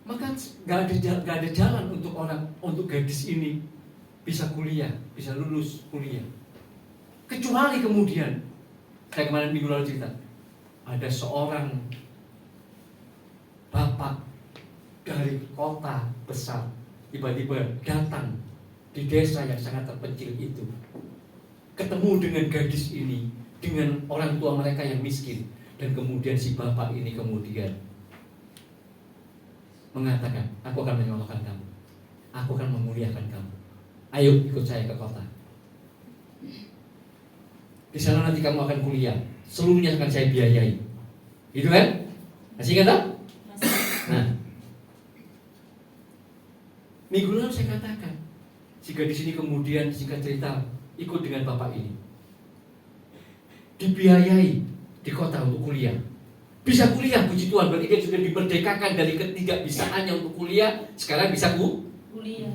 maka gak ada jalan untuk gadis ini bisa kuliah, bisa lulus kuliah. Kecuali kemudian, saya kemarin minggu lalu cerita, ada seorang bapak dari kota besar tiba-tiba datang di desa yang sangat terpencil itu, ketemu dengan gadis ini, dengan orang tua mereka yang miskin, dan kemudian si bapak ini kemudian mengatakan, aku akan menyelamatkan kamu, aku akan memuliakan kamu, ayo ikut saya ke kota. Di sana nanti kamu akan kuliah, seluruhnya akan saya biayai. Gitu kan? Masih ingat tak? Nah, minggu lalu saya katakan, si gadis ini kemudian singkat cerita ikut dengan bapak ini, dibiayai di kota untuk kuliah. Bisa kuliah, puji Tuhan, berarti dia sudah diberdekakan dari ketidakbisaannya untuk kuliah, sekarang bisa kuliah.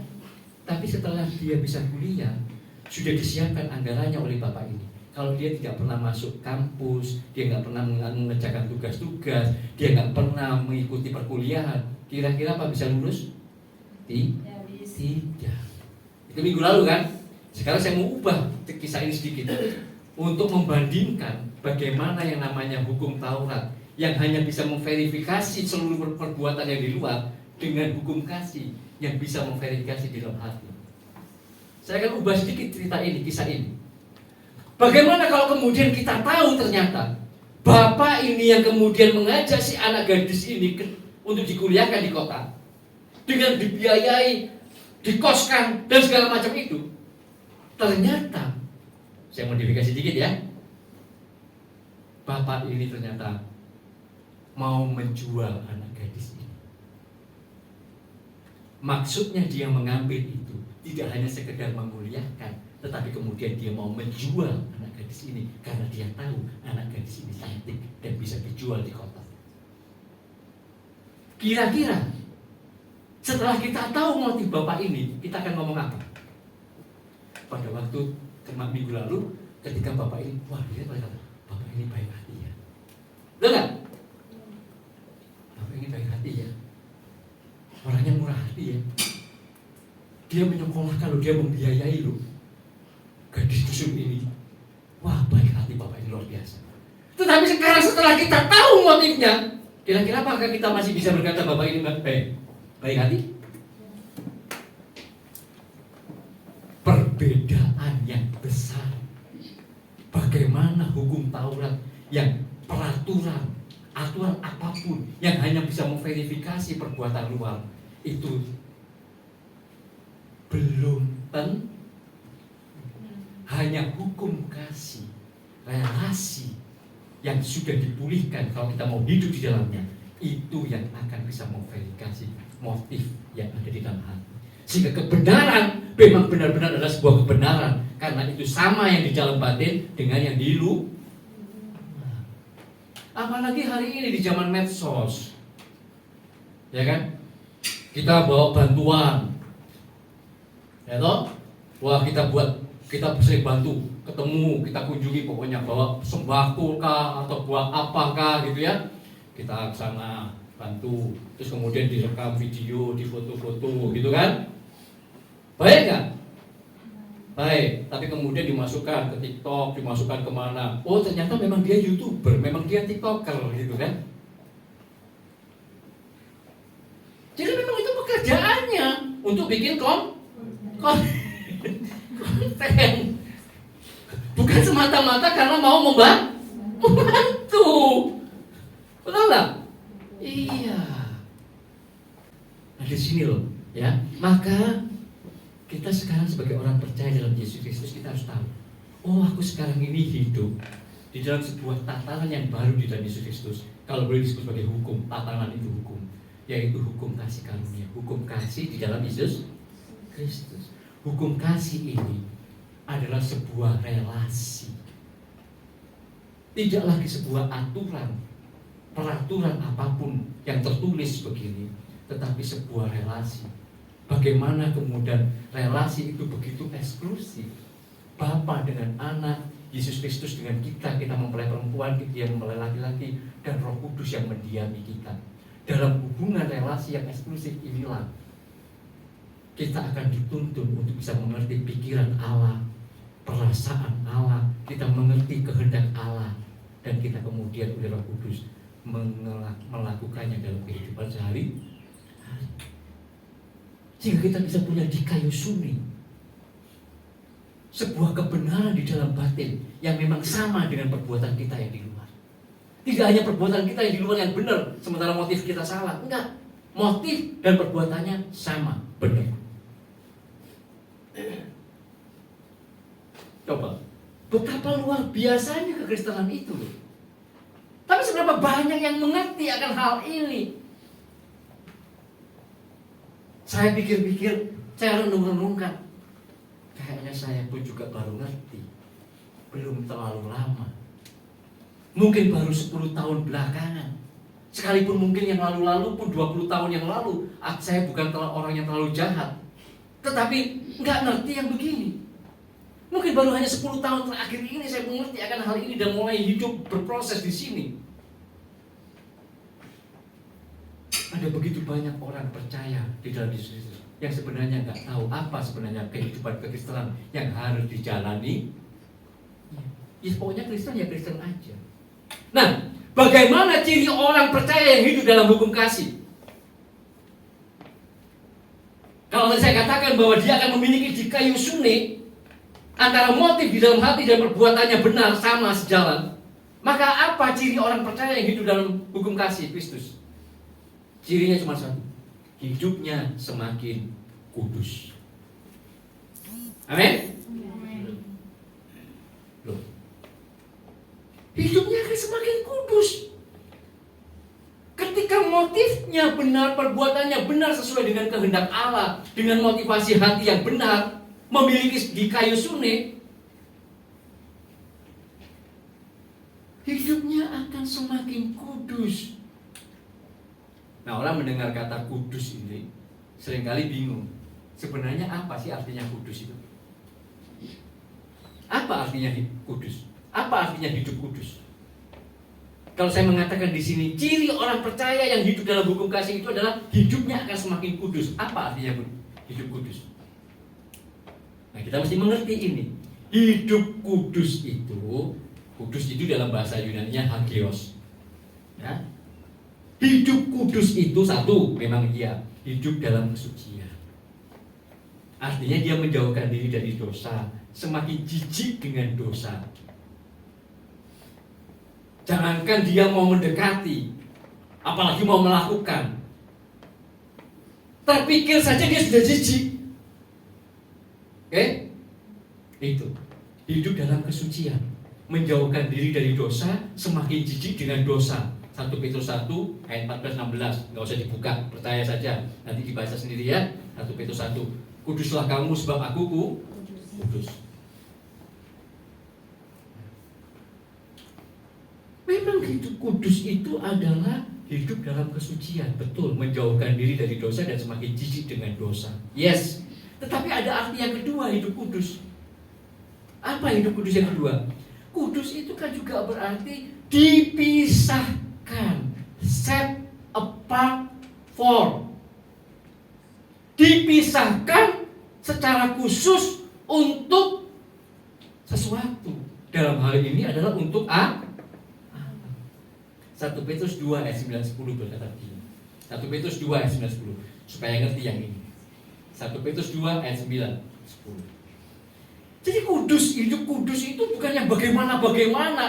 Tapi setelah dia bisa kuliah, sudah disiapkan anggarannya oleh bapak ini. Kalau dia tidak pernah masuk kampus, dia nggak pernah mengerjakan tugas-tugas, dia nggak pernah mengikuti perkuliahan, kira-kira apa bisa lulus? Tidak. Itu minggu lalu kan? Sekarang saya mau ubah kisah ini sedikit untuk membandingkan bagaimana yang namanya hukum Taurat yang hanya bisa memverifikasi seluruh perbuatan yang di luar dengan hukum kasih yang bisa memverifikasi di dalam hati. Saya akan ubah sedikit cerita ini, kisah ini. Bagaimana kalau kemudian kita tahu ternyata bapak ini yang kemudian mengajak si anak gadis ini untuk dikuliahkan di kota dengan dibiayai, dikoskan dan segala macam itu. Ternyata, saya modifikasi sedikit ya, bapak ini ternyata mau menjual anak gadis ini. Maksudnya dia mengambil itu tidak hanya sekedar memuliakan, tetapi kemudian dia mau menjual anak gadis ini karena dia tahu anak gadis ini cantik dan bisa dijual di kota. Kira-kira setelah kita tahu motif bapak ini, kita akan ngomong apa? Pada waktu minggu lalu, ketika bapak ini, wah dia berkata, bapak ini baik hati ya. Betul nggak? Bapak ini baik hati ya. Orangnya murah hati ya. Dia menyekolahkan loh, dia membiayai loh gadis dusun ini. Wah, baik hati bapak ini luar biasa. Tetapi Tapi sekarang setelah kita tahu motifnya, kira-kira apakah kita masih bisa berkata Bapak ini baik hati? Perbedaan yang besar. Bagaimana hukum Taurat yang peraturan, aturan apapun yang hanya bisa memverifikasi perbuatan luar itu belum hanya hukum kasih, relasi yang sudah dipulihkan kalau kita mau hidup di dalamnya, itu yang akan bisa memverifikasi motif yang ada di dalam hati. Sehingga kebenaran memang benar-benar adalah sebuah kebenaran, karena itu sama yang di dalam batin dengan yang di luar. Apalagi hari ini di zaman medsos, ya kan? Kita bawa bantuan, ya toh? Wah, kita sering bantu, ketemu, kita kunjungi, pokoknya bawa sembako kah atau buat apakah gitu ya. Kita ke sana bantu, terus kemudian direkam video, difoto-foto gitu kan. Baik nggak? Baik, tapi kemudian dimasukkan ke TikTok, dimasukkan kemana? Oh, ternyata memang dia YouTuber, memang dia TikToker gitu kan. Jadi memang itu pekerjaannya untuk bikin konten. Bukan semata-mata karena mau membantu. Betul nggak? Iya. Nah, di sini loh, ya. Maka kita sekarang sebagai orang percaya dalam Yesus Kristus, kita harus tahu, oh, aku sekarang ini hidup di dalam sebuah tatanan yang baru di dalam Yesus Kristus. Kalau boleh disebut sebagai hukum, tatanan itu hukum, yaitu hukum kasih karunia, hukum kasih di dalam Yesus Kristus. Hukum kasih ini adalah sebuah relasi, tidak lagi sebuah aturan, peraturan apapun yang tertulis begini, tetapi sebuah relasi. Bagaimana kemudian relasi itu begitu eksklusif, Bapa dengan anak, Yesus Kristus dengan kita mempelai perempuan, dia mempelai laki-laki, dan Roh Kudus yang mendiami kita. Dalam hubungan relasi yang eksklusif inilah kita akan dituntun untuk bisa mengerti pikiran Allah, perasaan Allah, kita mengerti kehendak Allah, dan kita kemudian oleh Roh Kudus melakukannya dalam kehidupan sehari-hari. Sehingga kita bisa punya dikayusuni, sebuah kebenaran di dalam batin yang memang sama dengan perbuatan kita yang di luar. Tidak hanya perbuatan kita yang di luar yang benar, sementara motif kita salah. Enggak, motif dan perbuatannya sama, benar. Coba, betapa luar biasanya kekristenan itu. Tapi seberapa banyak yang mengerti akan hal ini? Saya pikir-pikir, saya renung-renungkan. Kayaknya saya pun juga baru ngerti. Belum terlalu lama. Mungkin baru 10 tahun belakangan. Sekalipun mungkin yang lalu-lalu pun 20 tahun yang lalu, saya bukan orang yang terlalu jahat. Tetapi nggak ngerti yang begini. Mungkin baru hanya 10 tahun terakhir ini saya mengerti akan hal ini dan mulai hidup berproses di sini. Ada begitu banyak orang percaya di dalam Yesus Kristus yang sebenarnya nggak tahu apa sebenarnya kehidupan kekristenan yang harus dijalani. Ya pokoknya Kristen ya Kristen aja. Nah, bagaimana ciri orang percaya yang hidup dalam hukum kasih? Kalau saya katakan bahwa dia akan memiliki dikayusuni antara motif di dalam hati dan perbuatannya benar sama sejalan, maka apa ciri orang percaya yang hidup dalam hukum kasih Kristus? Cirinya cuma satu, hidupnya semakin kudus. Amin? Loh, hidupnya akan semakin kudus ketika motifnya benar, perbuatannya benar sesuai dengan kehendak Allah, dengan motivasi hati yang benar, memiliki dikayusune, hidupnya akan semakin kudus. Nah, orang mendengar kata kudus ini seringkali bingung. Sebenarnya apa sih artinya kudus itu? Apa artinya kudus? Apa artinya hidup kudus? Kalau saya mengatakan di sini ciri orang percaya yang hidup dalam hukum kasih itu adalah hidupnya akan semakin kudus. Apa artinya hidup kudus? Nah, kita mesti mengerti ini. Hidup kudus itu Kudus itu dalam bahasa Yunani-nya hagios. Ya. Hidup kudus itu satu, memang dia hidup dalam kesucian. Artinya dia menjauhkan diri dari dosa, semakin jijik dengan dosa. Jangankan dia mau mendekati, apalagi mau melakukan. Terpikir saja dia sudah jijik. Oke? Itu hidup dalam kesucian, menjauhkan diri dari dosa, semakin jijik dengan dosa. 1 Petrus 1 ayat 14-16, nggak usah dibuka, percaya saja, nanti dibaca sendiri ya. 1 Petrus 1, kuduslah kamu sebab aku kudus. Memang hidup kudus itu adalah hidup dalam kesucian, betul, menjauhkan diri dari dosa dan semakin jijik dengan dosa. Yes, tetapi ada arti yang kedua hidup kudus. Apa hidup kudus yang kedua? Kudus itu kan juga berarti dipisahkan, set apart for. Dipisahkan secara khusus untuk sesuatu. Dalam hal ini adalah untuk 1 Petrus 2 ayat 9-10 berkata begini. 1 Petrus 2 ayat 9-10 supaya ngerti yang ini. 1 Petrus 2 ayat 9-10. Jadi kudus, hidup kudus itu bukan yang bagaimana.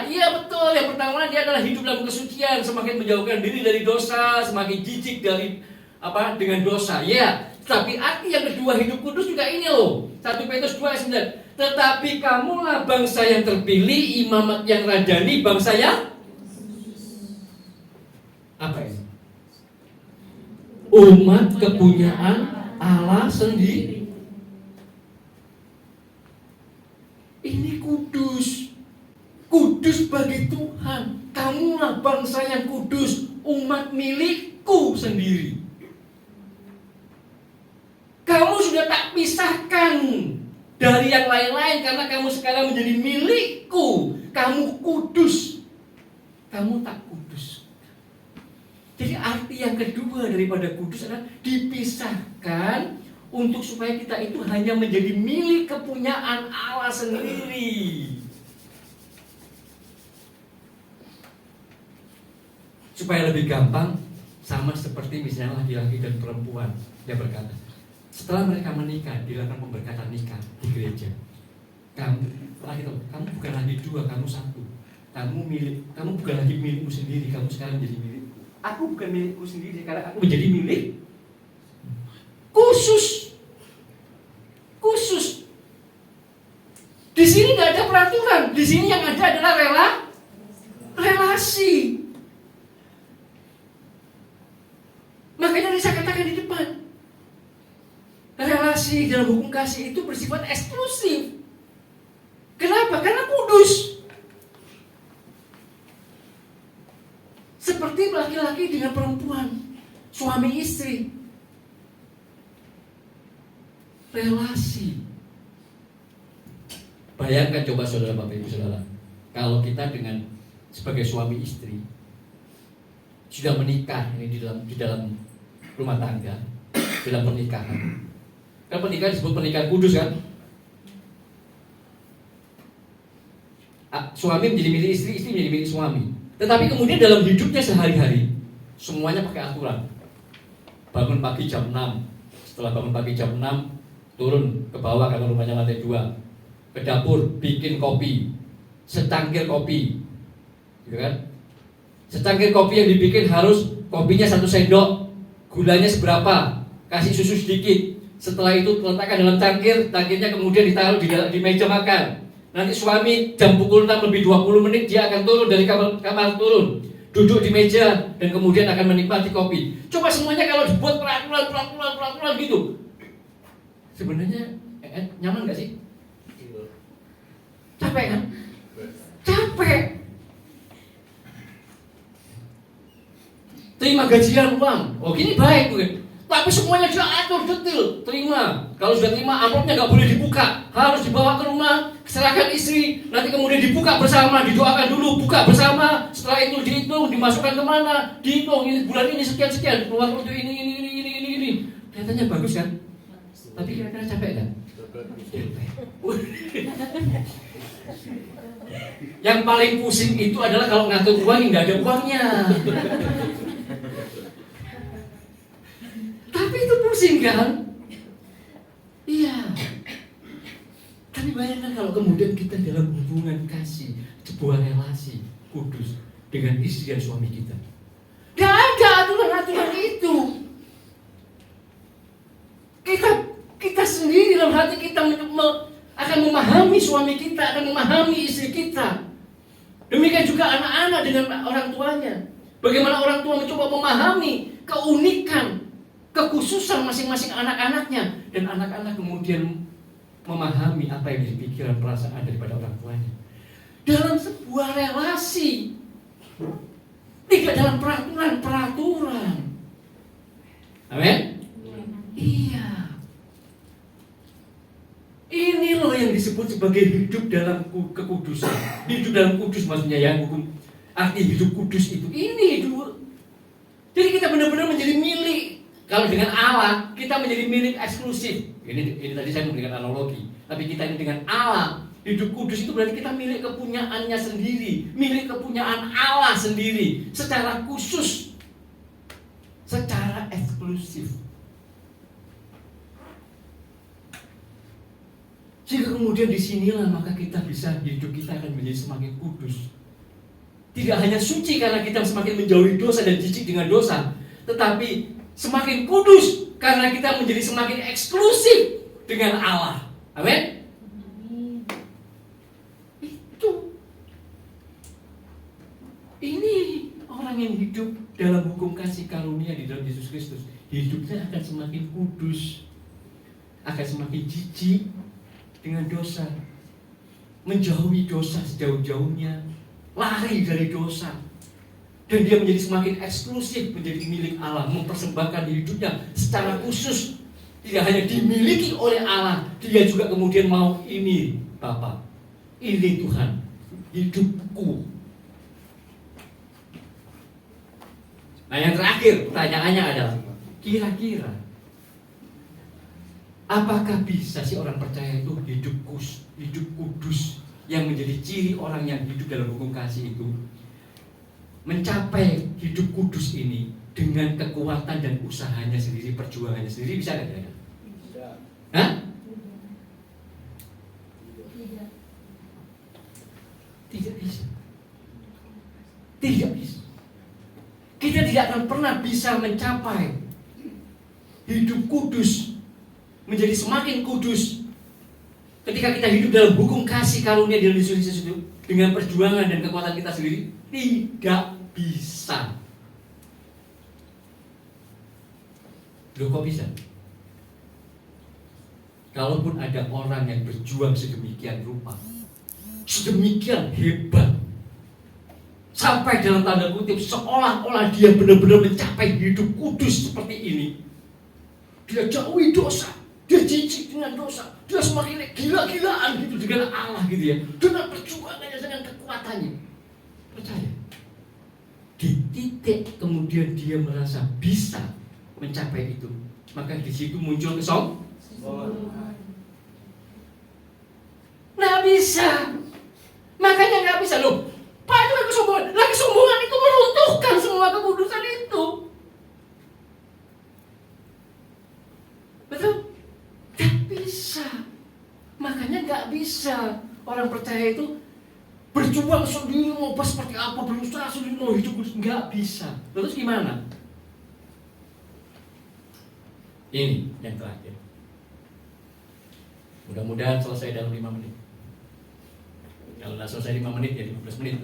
Iya betul, yang pertama dia adalah hidup dalam kesucian, semakin menjauhkan diri dari dosa, semakin jijik dari dengan dosa. Ya, tapi arti yang kedua hidup kudus juga ini loh. 1 Petrus 2 ayat 9. Tetapi kamulah bangsa yang terpilih, imamat yang radani, bangsa yang apa ini? Umat kepunyaan Allah sendiri. Ini kudus. Kudus bagi Tuhan. Kamulah bangsa yang kudus, umat milikku sendiri. Kamu sudah tak pisahkan dari yang lain-lain karena kamu sekarang menjadi milikku. Kamu kudus. Kamu tak kudus. Jadi arti yang kedua daripada kudus adalah dipisahkan untuk supaya kita itu hanya menjadi milik kepunyaan Allah sendiri. Supaya lebih gampang, sama seperti misalnya laki-laki dan perempuan. Dia berkata, setelah mereka menikah, dilakukan pemberkatan nikah di gereja. Kamu bukan lagi dua, kamu satu. Kamu bukan lagi milikmu sendiri, kamu sekarang menjadi milikku. Aku bukan milikku sendiri, karena aku menjadi milik khusus. Di sini nggak ada peraturan, di sini yang ada adalah relasi. Makanya tadi saya katakan di depan, relasi dalam hukum kasih itu bersifat eksklusif. Kenapa? Karena kudus. Seperti laki-laki dengan perempuan, suami istri. Relasi. Bayangkan coba saudara Bapak Ibu Saudara, kalau kita dengan sebagai suami istri sudah menikah ini di dalam rumah tangga, dalam pernikahan. Kan pernikahan disebut pernikahan kudus kan? Suami menjadi milik istri, istri menjadi milik suami. Tetapi kemudian dalam hidupnya sehari-hari semuanya pakai aturan. Bangun pagi jam 6. Setelah bangun pagi jam 6 turun ke bawah karena rumahnya lantai 2. Ke dapur bikin kopi. Secangkir kopi. Gitu kan? Secangkir kopi yang dibikin harus kopinya 1 sendok. Gulanya seberapa? Kasih susu sedikit. Setelah itu letakkan dalam cangkir, cangkirnya kemudian ditaruh di meja makan. Nanti suami jam pukul 6 lebih 20 menit dia akan turun dari kamar turun, duduk di meja dan kemudian akan menikmati kopi. Coba semuanya kalau dibuat peraturan gitu, sebenarnya nyaman nggak sih? Capek kan? Capek. Terima gajian uang, oh gini baik mungkin. Tapi semuanya diatur detail. Terima. Kalau sudah terima, amplopnya nggak boleh dibuka. Harus dibawa ke rumah, serahkan istri. Nanti kemudian dibuka bersama, didoakan dulu, buka bersama. Setelah itu dihitung, dimasukkan kemana? Dihitung, ini bulan ini sekian. Keluar untuk ini. Kelihatannya bagus kan? Tapi kira-kira capek kan? Capek. Yang paling pusing itu adalah kalau ngatur uang nggak ada uangnya. Tapi itu pusing kan? Iya. Tapi bayangkan kalau kemudian kita dalam hubungan kasih, sebuah relasi kudus dengan istri dan suami kita. Gak ada aturan-aturan itu. Kita sendiri dalam hati kita akan memahami suami kita, akan memahami istri kita. Demikian juga anak-anak dengan orang tuanya. Bagaimana orang tua mencoba memahami keunikan, kekhususan masing-masing anak-anaknya, dan anak-anak kemudian memahami apa yang jadi pikiran perasaan daripada orang tuanya. Dalam sebuah relasi, tidak dalam peraturan-peraturan. Amin? Iya. Ini loh yang disebut sebagai hidup dalam kekudusan. Hidup dalam kudus maksudnya yang hukum arti hidup kudus itu. Ini hidup. Jadi kita benar-benar menjadi milik. Kalau dengan Allah kita menjadi milik eksklusif. Ini tadi saya memberikan analogi. Tapi kita ini dengan Allah, hidup kudus itu berarti kita milik kepunyaannya sendiri, milik kepunyaan Allah sendiri, secara khusus, secara eksklusif. Sehingga kemudian disinilah maka kita bisa, hidup kita akan menjadi semakin kudus. Tidak hanya suci karena kita semakin menjauhi dosa dan jijik dengan dosa, tetapi semakin kudus karena kita menjadi semakin eksklusif dengan Allah. Amin? Itu. Ini orang yang hidup dalam hukum kasih karunia di dalam Yesus Kristus. Hidupnya akan semakin kudus, akan semakin jijik dengan dosa, menjauhi dosa sejauh-jauhnya, lari dari dosa, dan dia menjadi semakin eksklusif, menjadi milik Allah, mempersembahkan hidupnya secara khusus, tidak hanya dimiliki oleh Allah, dia juga kemudian mau ini Bapa, ini Tuhan, hidupku. Nah yang terakhir pertanyaannya adalah, kira-kira apakah bisa sih orang percaya itu hidup kudus yang menjadi ciri orang yang hidup dalam hukum kasih itu mencapai hidup kudus ini dengan kekuatan dan usahanya sendiri, perjuangannya sendiri, bisa nggak ya? Hah? Tidak bisa. Tidak bisa. Kita tidak akan pernah bisa mencapai hidup kudus, menjadi semakin kudus ketika kita hidup dalam hukum kasih karunia di dalam Yesus Kristus itu dengan perjuangan dan kekuatan kita sendiri. Tidak bisa. Loh kok bisa? Kalaupun ada orang yang berjuang sedemikian rupa, sedemikian hebat, sampai dalam tanda kutip seolah-olah dia benar-benar mencapai hidup kudus seperti ini, dia jauhi dosa, dia jijik dengan dosa, dia semakin gila-gilaan gitu dengan Allah gitu ya, dengan perjuangannya, dengan kekuatannya. Percaya? Di titik kemudian dia merasa bisa mencapai itu, maka di situ muncul kesombongan. Nggak bisa, makanya nggak bisa loh. Pak itu kan kesombongan, lagi kesombongan itu meruntuhkan semua kekudusan itu. Betul? Gak bisa. Makanya gak bisa orang percaya itu berjuang sendiri, mau seperti apa, berusaha sendiri, mau hidup, gak bisa. Terus gimana? Ini yang terakhir. Mudah-mudahan selesai dalam 5 menit. Kalau nggak selesai 5 menit, ya 15 menit.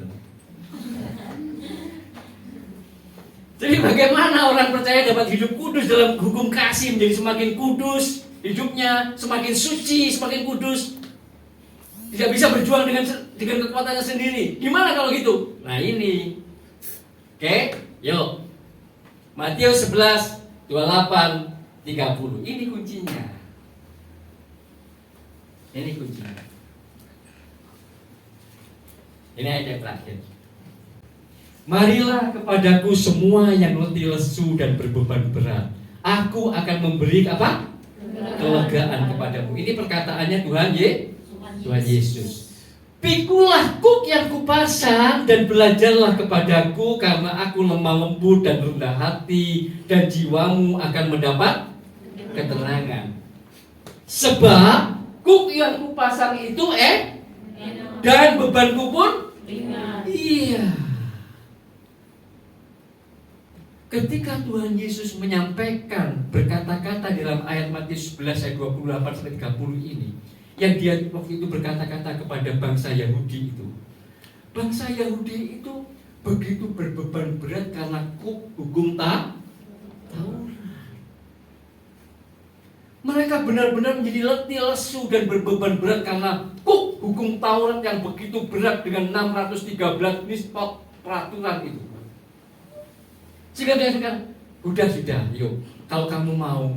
Jadi bagaimana orang percaya dapat hidup kudus dalam hukum kasih, menjadi semakin kudus, hidupnya semakin suci, semakin kudus. Tidak bisa berjuang dengan kekuatannya sendiri. Gimana kalau gitu? Nah ini. Oke, yuk. Matius 11, 28, 30. Ini kuncinya. Ini kuncinya. Ini ayat yang terakhir. Marilah kepadaku semua yang letih lesu dan berbeban berat. Aku akan memberi apa? kelegaan kepadamu. Ini perkataannya Tuhan Yesus. Pikulah kuk yang kupasang dan belajarlah kepadaku, karena aku lemah lembut dan rendah hati, dan jiwamu akan mendapat keterangan. Sebab kuk yang kupasang itu dan bebanku pun iya. Ketika Tuhan Yesus menyampaikan berkata-kata dalam ayat Matius 11 ayat 28 sampai 30 ini, yang dia waktu itu berkata-kata kepada bangsa Yahudi itu. Bangsa Yahudi itu begitu berbeban berat karena hukum Taurat. Mereka benar-benar menjadi letih, lesu dan berbeban berat karena hukum Taurat yang begitu berat dengan 613 nisbat peraturan itu. Sehingga dia sudah, yuk, kalau kamu mau,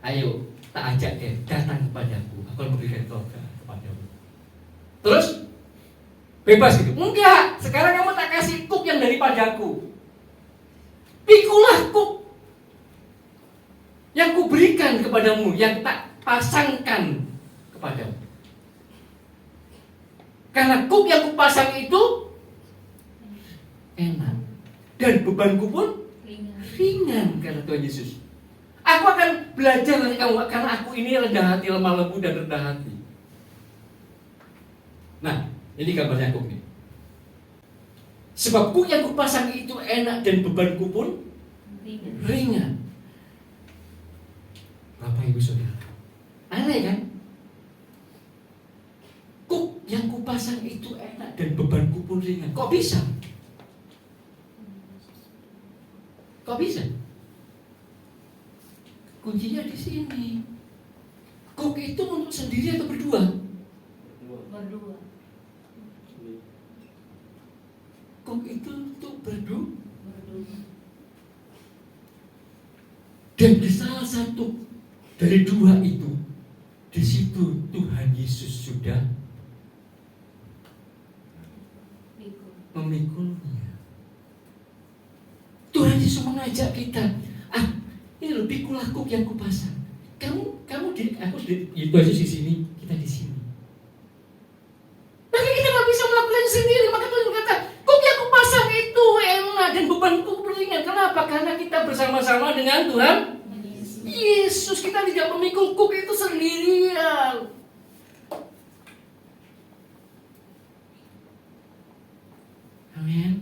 ayo, tak ajak deh, datang kepadaku, aku akan memberikan surga kepadamu. Terus bebas gitu? Enggak, sekarang kamu tak kasih kuk yang daripadaku. Pikulah kuk yang kuberikan kepadamu, yang tak pasangkan kepadamu. Karena kuk yang kupasang itu enak dan bebanku pun ringan karena Tuhan Yesus. Aku akan belajar dari kamu, karena aku ini rendah hati, lemah lembut dan rendah hati. Nah, ini gambarnya kuk nih. Sebab kuk yang kupasang itu enak dan bebanku pun ringan. Bapak Ibu Saudara, aneh kan? Kuk yang kupasang itu enak dan bebanku pun ringan. Kok bisa? Kok bisa? Kuncinya di sini. Kuk itu untuk sendiri atau berdua? Berdua. Kuk itu untuk berdua. Dan di salah satu dari dua itu, di situ Tuhan Yesus sudah memikulnya. Tuhan Yesus mengajak kita, ini lebih pikulah kuk yang kupasang. Kamu di, aku di, itu aja di sini, kita di sini. Maka kita nggak bisa melakukan sendiri. Maka Tuhan berkata, kuk yang kupasang itu enak dan bebanku ringan. Kenapa? Karena kita bersama-sama dengan Tuhan Yesus. Kita tidak memikul kuk itu sendirian. Amin.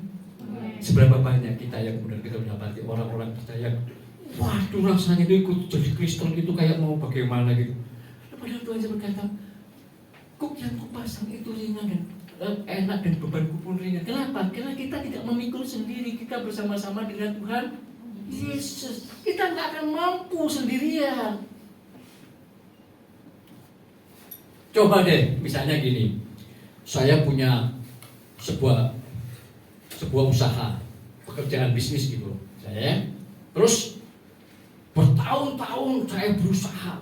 Seberapa banyak kita yang kemudian kita mendapati orang-orang kita yang waduh rasanya itu ikut jadi Kristen itu kayak mau bagaimana gitu. Padahal Tuhan Yesus berkata, kuk yang kupasang itu ringan dan enak dan bebanku pun ringan. Kenapa? Karena kita tidak memikul sendiri, kita bersama-sama dengan Tuhan Yesus. Kita nggak akan mampu sendirian. Coba deh, misalnya gini, saya punya sebuah usaha, pekerjaan bisnis gitu, saya terus bertahun-tahun saya berusaha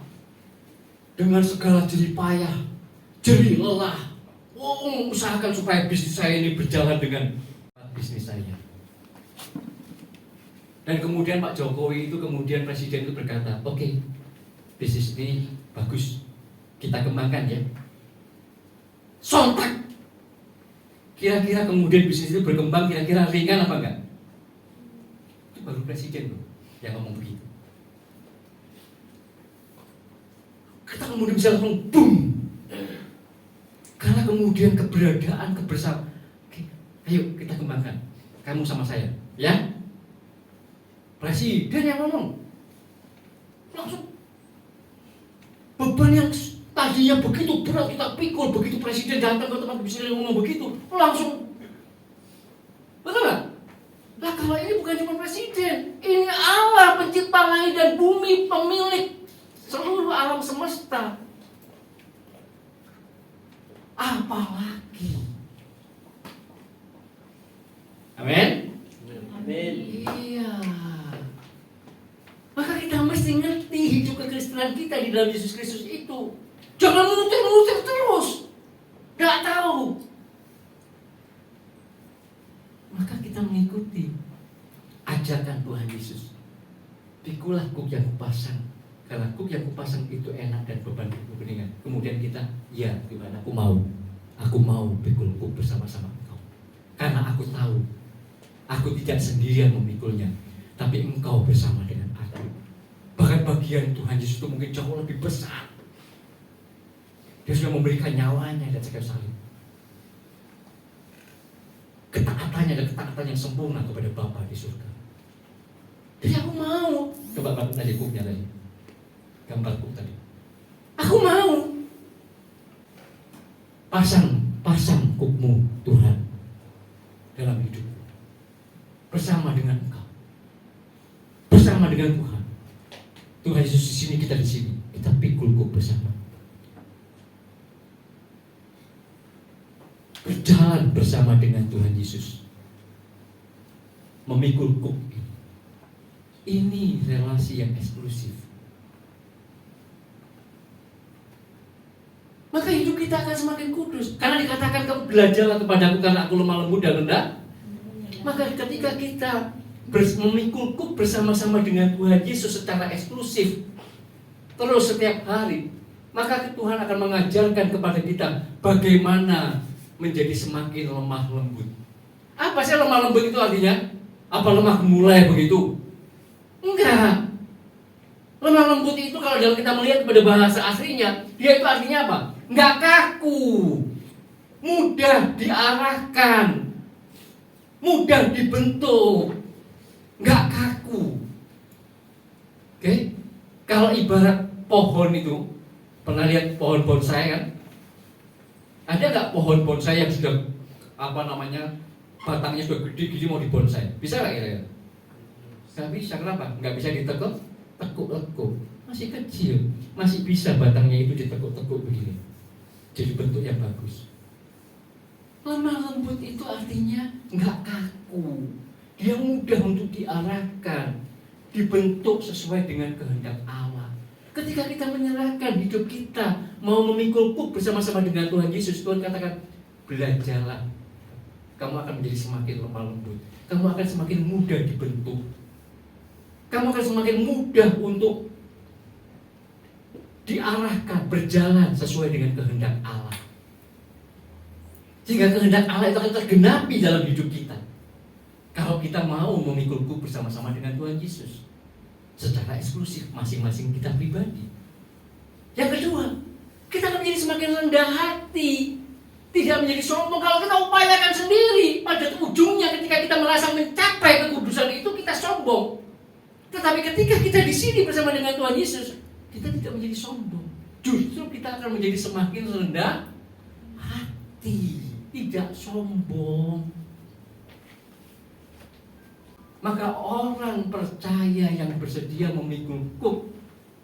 dengan segala jerih payah, jerih lelah, mengusahakan supaya bisnis saya ini berjalan dengan bisnis saya. Dan kemudian Pak Jokowi itu, kemudian Presiden itu berkata, oke, bisnis ini bagus, kita kembangkan ya. Sontak, kira-kira kemudian bisnis itu berkembang, kira-kira ringan apa enggak? Itu baru Presiden loh yang ngomong begitu. Kita kemudian bisa langsung boom. Karena kemudian keberadaan, kebersamaan. Oke, ayo kita kembangkan. Kamu sama saya, ya. Presiden yang ngomong. Langsung beban yang tadinya begitu berat kita pikul, begitu Presiden datang ke tempat bisnis ngomong begitu, langsung. Betul nggak? Nah kalau ini bukan cuma Presiden, ini Allah pencipta langit dan bumi, pemilik seluruh alam semesta. Apalagi. Amin. Amin. Iya. Maka kita mesti ngerti hidup kekristenan kita di dalam Yesus Kristus itu. Jangan ngutir terus. Gak tahu. Maka kita mengikuti ajakan Tuhan Yesus. Pikulah kuk yang kupasang, Karena kuk yang kupasang itu enak dan beban ku ringan. Kemudian kita, ya Tuhan, aku mau pikul kuk bersama-sama Engkau. Karena aku tahu, aku tidak sendirian memikulnya, tapi Engkau bersama dengan aku. Bahkan bagian Tuhan Yesus itu mungkin jauh lebih besar. Dia sudah memberikan nyawanya dan kayu salib. Ketaatannya dan ketaatan yang sempurna kepada Bapa di surga. Jadi aku mau. Coba bangun tadi kuknya tadi. Gambar kuk tadi. Aku mau. Pasang kukmu Tuhan dalam hidupku. Bersama dengan Engkau. Bersama dengan Tuhan. Tuhan Yesus di sini, kita di sini. Kita pikul kuk bersama. Berjalan bersama dengan Tuhan Yesus, memikul kuk ini relasi yang eksklusif. Maka hidup kita akan semakin kudus. Karena dikatakan kamu belajarlah kepadaku karena aku lemah lembut dan rendah. Maka ketika kita memikul kuk bersama-sama dengan Tuhan Yesus secara eksklusif terus setiap hari, maka Tuhan akan mengajarkan kepada kita bagaimana menjadi semakin lemah lembut. Apa sih lemah lembut itu artinya? Apa lemah gemulai begitu? Enggak. Lemah lembut itu kalau dalam kita melihat pada bahasa aslinya, dia itu artinya apa? Enggak kaku, mudah diarahkan, mudah dibentuk, enggak kaku. Oke? Kalau ibarat pohon itu, pernah lihat pohon bonsai kan? Ada nggak pohon bonsai yang sudah batangnya sudah gede mau dibonsai? Bisa nggak kira-kira? Nggak bisa. Kenapa? Nggak bisa ditekuk-tekuk. Masih kecil, masih bisa batangnya itu ditekuk-tekuk begini. Jadi bentuk yang bagus. Lemah lembut itu artinya nggak kaku. Dia mudah untuk diarahkan, dibentuk sesuai dengan kehendak Allah. Ketika kita menyerahkan hidup kita, mau memikul kuk bersama-sama dengan Tuhan Yesus, Tuhan katakan, belajarlah. Kamu akan menjadi semakin lemah lembut. Kamu akan semakin mudah dibentuk. Kamu akan semakin mudah untuk diarahkan, berjalan sesuai dengan kehendak Allah. Sehingga kehendak Allah itu akan tergenapi dalam hidup kita. Kalau kita mau memikul kuk bersama-sama dengan Tuhan Yesus secara eksklusif masing-masing kita pribadi. Yang kedua, kita akan menjadi semakin rendah hati, tidak menjadi sombong. Kalau kita upayakan sendiri, pada ujungnya ketika kita merasa mencapai kekudusan itu kita sombong. Tetapi ketika kita di sini bersama dengan Tuhan Yesus, kita tidak menjadi sombong. Justru kita akan menjadi semakin rendah hati, tidak sombong. Maka orang percaya yang bersedia memikul kuk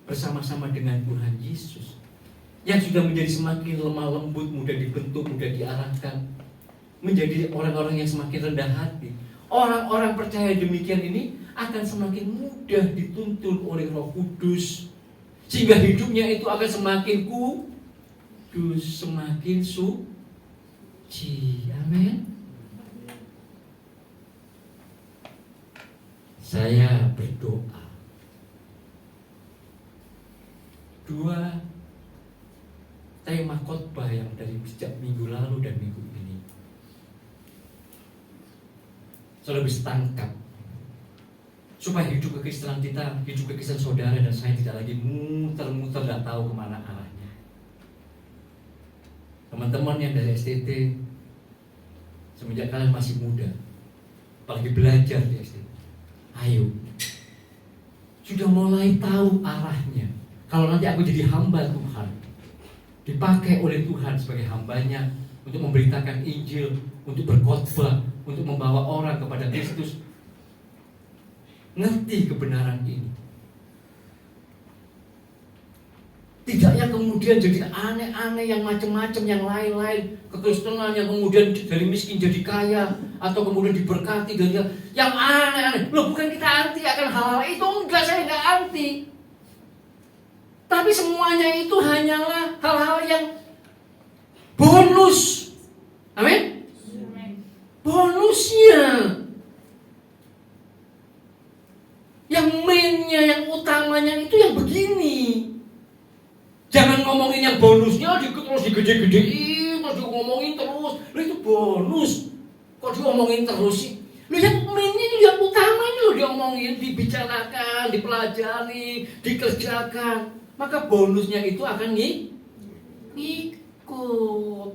bersama-sama dengan Tuhan Yesus, yang sudah menjadi semakin lemah lembut, mudah dibentuk, mudah diarahkan, menjadi orang-orang yang semakin rendah hati. Orang-orang percaya demikian ini akan semakin mudah dituntun oleh Roh Kudus, sehingga hidupnya itu akan semakin kudus, semakin suci. Amin. Saya berdoa 2 tema khotbah yang dari sejak minggu lalu dan minggu ini sudah bisa tangkap, supaya hidup kekristenan kita, hidup kekristenan saudara dan saya tidak lagi muter-muter tidak tahu kemana arahnya. Teman-teman yang dari STT, semenjak kalian masih muda, apalagi belajar di STT, ayo, sudah mulai tahu arahnya. Kalau nanti aku jadi hamba Tuhan, dipakai oleh Tuhan sebagai hambanya untuk memberitakan Injil, untuk berkhotbah, untuk membawa orang kepada Kristus, ngerti kebenaran ini. Tidak yang kemudian jadi aneh-aneh yang macam-macam, yang lain-lain, kekristenan yang kemudian dari miskin jadi kaya, atau kemudian diberkati dari yang aneh-aneh. Loh, bukan kita anti akan hal-hal itu, enggak, saya enggak anti. Tapi semuanya itu hanyalah hal-hal yang bonus. Amin? Bonusnya. Yang main mainnya yang utamanya itu yang begini. Jangan ngomongin yang bonusnya terus digede-gedein, terus ngomongin terus. Loh itu bonus. Kok diomongin terus sih? Loh yang mainnya ini yang utama ini loh diomongin, dibicarakan, dipelajari, dikerjakan. Maka bonusnya itu akan ngikut.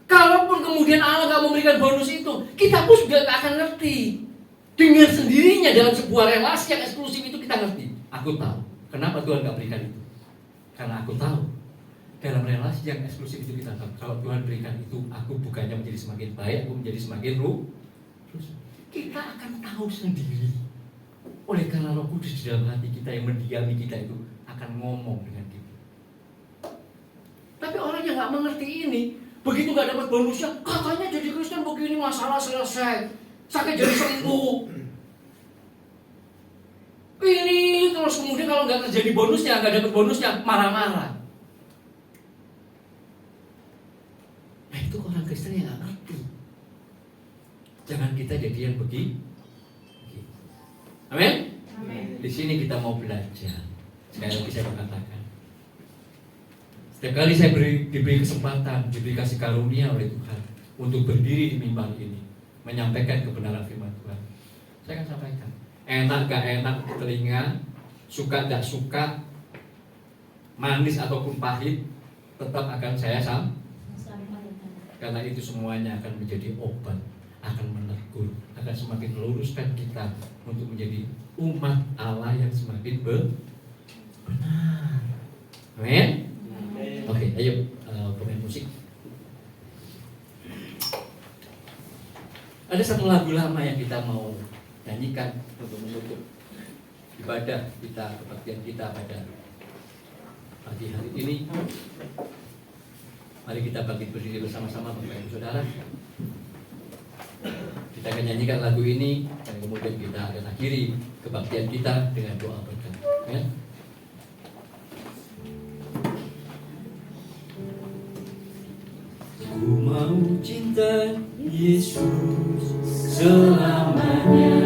Kalaupun kemudian Allah gak memberikan bonus itu, kita pun juga gak akan ngerti. Dengan sendirinya dalam sebuah relasi yang eksklusif itu kita ngerti. Aku tahu kenapa Tuhan gak berikan itu. Karena aku tahu dalam relasi yang eksklusif itu kita tahu, kalau Tuhan berikan itu, aku bukannya menjadi semakin baik, aku menjadi semakin rusak. Kita akan tahu sendiri. Oleh karena Roh Kudus di dalam hati kita yang mendiami kita itu akan ngomong dengan kita. Tapi orang yang gak mengerti ini, begitu gak dapat bonusnya, katanya jadi Kristen begini masalah selesai, sakit jadi sembuh. Ini terus kemudian kalau gak terjadi bonusnya, gak dapat bonusnya, marah-marah. Nah itu orang Kristen yang gak ngerti. Jangan kita jadi yang begitu. Amin? Di sini kita mau belajar. Sekali lagi saya katakan, setiap kali saya diberi kesempatan, diberi kasih karunia oleh Tuhan untuk berdiri di mimbar ini, menyampaikan kebenaran firman Tuhan, saya akan sampaikan. Enak gak enak ke telinga, suka gak suka, manis ataupun pahit, tetap akan saya sampaikan. Karena itu semuanya akan menjadi obat, akan menegur, akan semakin meluruskan kita untuk menjadi umat Allah yang semakin benar. Amin. Oke, ayo pemain musik. Ada satu lagu lama yang kita mau nyanyikan untuk menutup ibadah kita, kebaktian kita pada pagi hari ini. Mari kita bangkit berdiri bersama-sama Bapak Ibu Saudara. Kita akan nyanyikan lagu ini dan kemudian kita akan akhiri kebaktian kita dengan doa berkat. Ya. Ku mau cinta Yesus selamanya.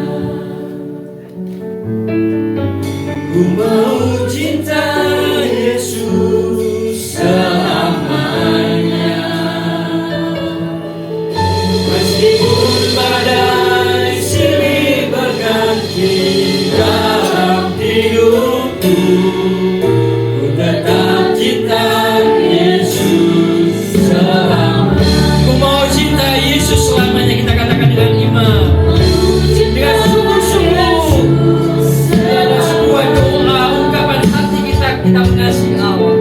Ku mau cinta Yesus selamanya. Meskipun badai silih berganti dalam hidupku, ku tetap cinta Yesus selamanya. Ku mau cinta Yesus selamanya. Kita katakan dengan iman, dengan sungguh-sungguh, dalam sebuah doa ungkapan hati kita mengasihi Allah.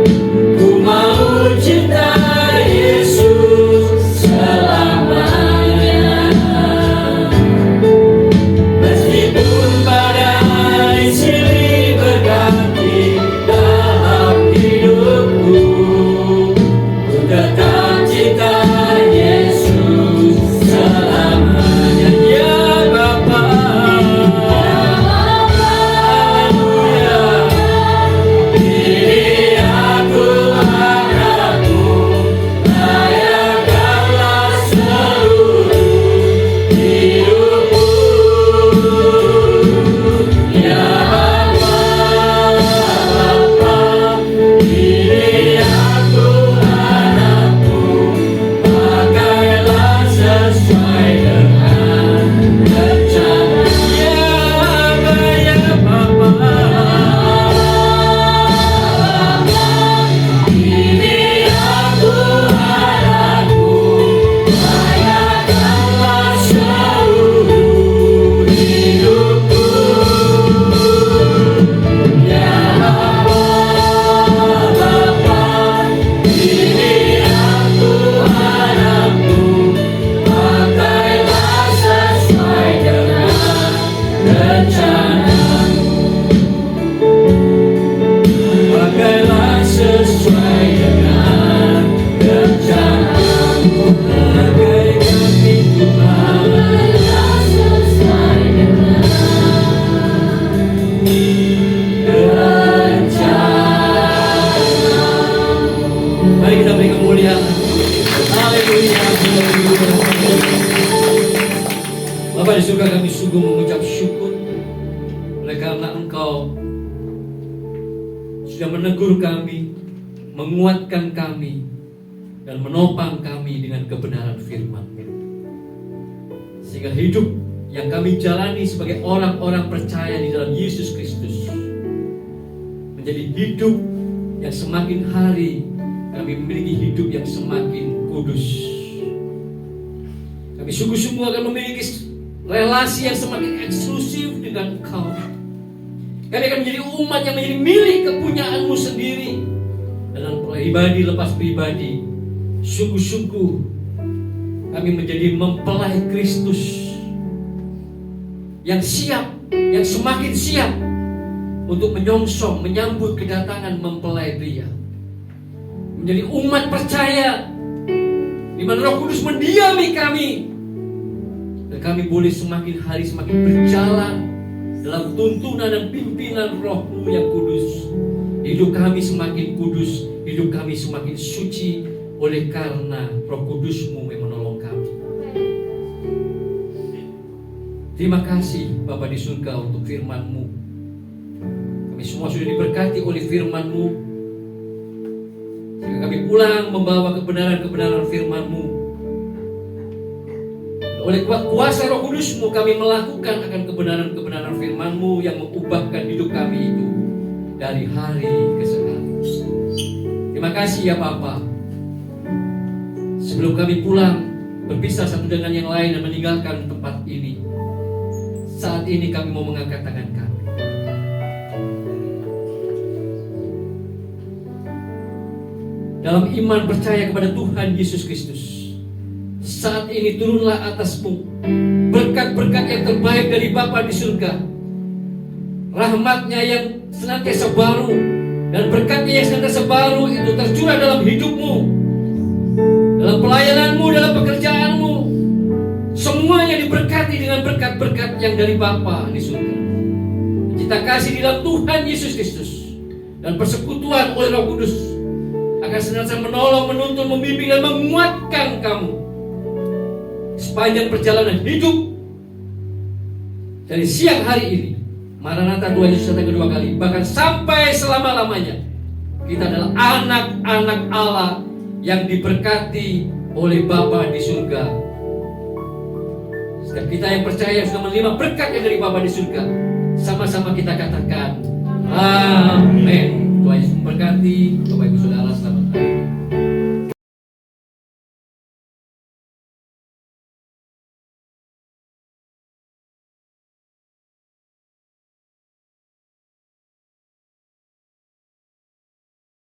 Ku mau cinta Yesus selamanya. Meskipun badai silih berganti dalam hidupku, ku tetap cinta Yesus selamanya. Ya Bapa, haleluya. Diri aku padamu, layakkanlah seluruh hidupku. Ya Bapa, diri aku padamu, pakailah sesuai dengan rencana. Ya Bapa, diri aku padamu, layakkanlah seluruh hidupku. Ya Bapa, diri aku padamu, pakailah sesuai dengan rencana-Mu. Pakailah sesuai dengan rencana-Mu. Bagaikan pintu pakailah sesuai dengan rencana. Mari kita beri kemuliaan. Haleluya. Bapak di surga, kami sungguh mengucap syukur oleh karena karena Engkau sudah menegur kami, menguatkan kami, dan menopang kami dengan kebenaran firman-Mu. Sehingga hidup yang kami jalani sebagai orang-orang percaya di dalam Yesus Kristus menjadi hidup yang semakin hari kami memiliki hidup yang semakin kudus. Kami sungguh-sungguh akan memiliki relasi yang semakin eksklusif dengan Engkau. Kami akan menjadi umat yang menjadi milik kepunyaan-Mu sendiri. Dalam pribadi lepas pribadi, sungguh-sungguh kami menjadi mempelai Kristus yang siap, yang semakin siap untuk menyongsong, menyambut kedatangan mempelai pria. Menjadi umat percaya di mana Roh Kudus mendiami kami, dan kami boleh semakin hari semakin berjalan dalam tuntunan dan pimpinan Roh-Mu yang kudus. Hidup kami semakin kudus, hidup kami semakin suci oleh karena Roh Kudus-Mu yang menolong kami. Terima kasih Bapa di surga untuk firman-Mu. Kami semua sudah diberkati oleh firman-Mu, sehingga kami pulang membawa kebenaran-kebenaran firman-Mu. Oleh kuasa Roh Kudus-Mu kami melakukan akan kebenaran-kebenaran firman-Mu yang mengubahkan hidup kami itu dari hari ke hari. Terima kasih ya Bapa. Sebelum kami pulang berpisah satu dengan yang lain dan meninggalkan tempat ini, saat ini kami mau mengangkat tangan kami. Dalam iman percaya kepada Tuhan Yesus Kristus, saat ini turunlah atasmu berkat-berkat yang terbaik dari Bapa di surga. Rahmat-Nya yang senantiasa baru dan berkat-Nya yang senantiasa baru itu tercurah dalam hidupmu, dalam pelayananmu, dalam pekerjaanmu. Semuanya diberkati dengan berkat-berkat yang dari Bapa di surga. Cita kasih di dalam Tuhan Yesus Kristus dan persekutuan oleh Roh Kudus akan senantiasa menolong, menuntun, membimbing dan menguatkan kamu sepanjang perjalanan hidup dari siang hari ini. Maranatha Tuhan Yesus datang kedua kali, bahkan sampai selama-lamanya. Kita adalah anak-anak Allah yang diberkati oleh Bapa di surga. Setiap kita yang percaya sudah menerima berkat yang dari Bapa di surga, sama-sama kita katakan amin. Tuhan Yesus memberkati. Bapak Ibu Saudara, selamat hari.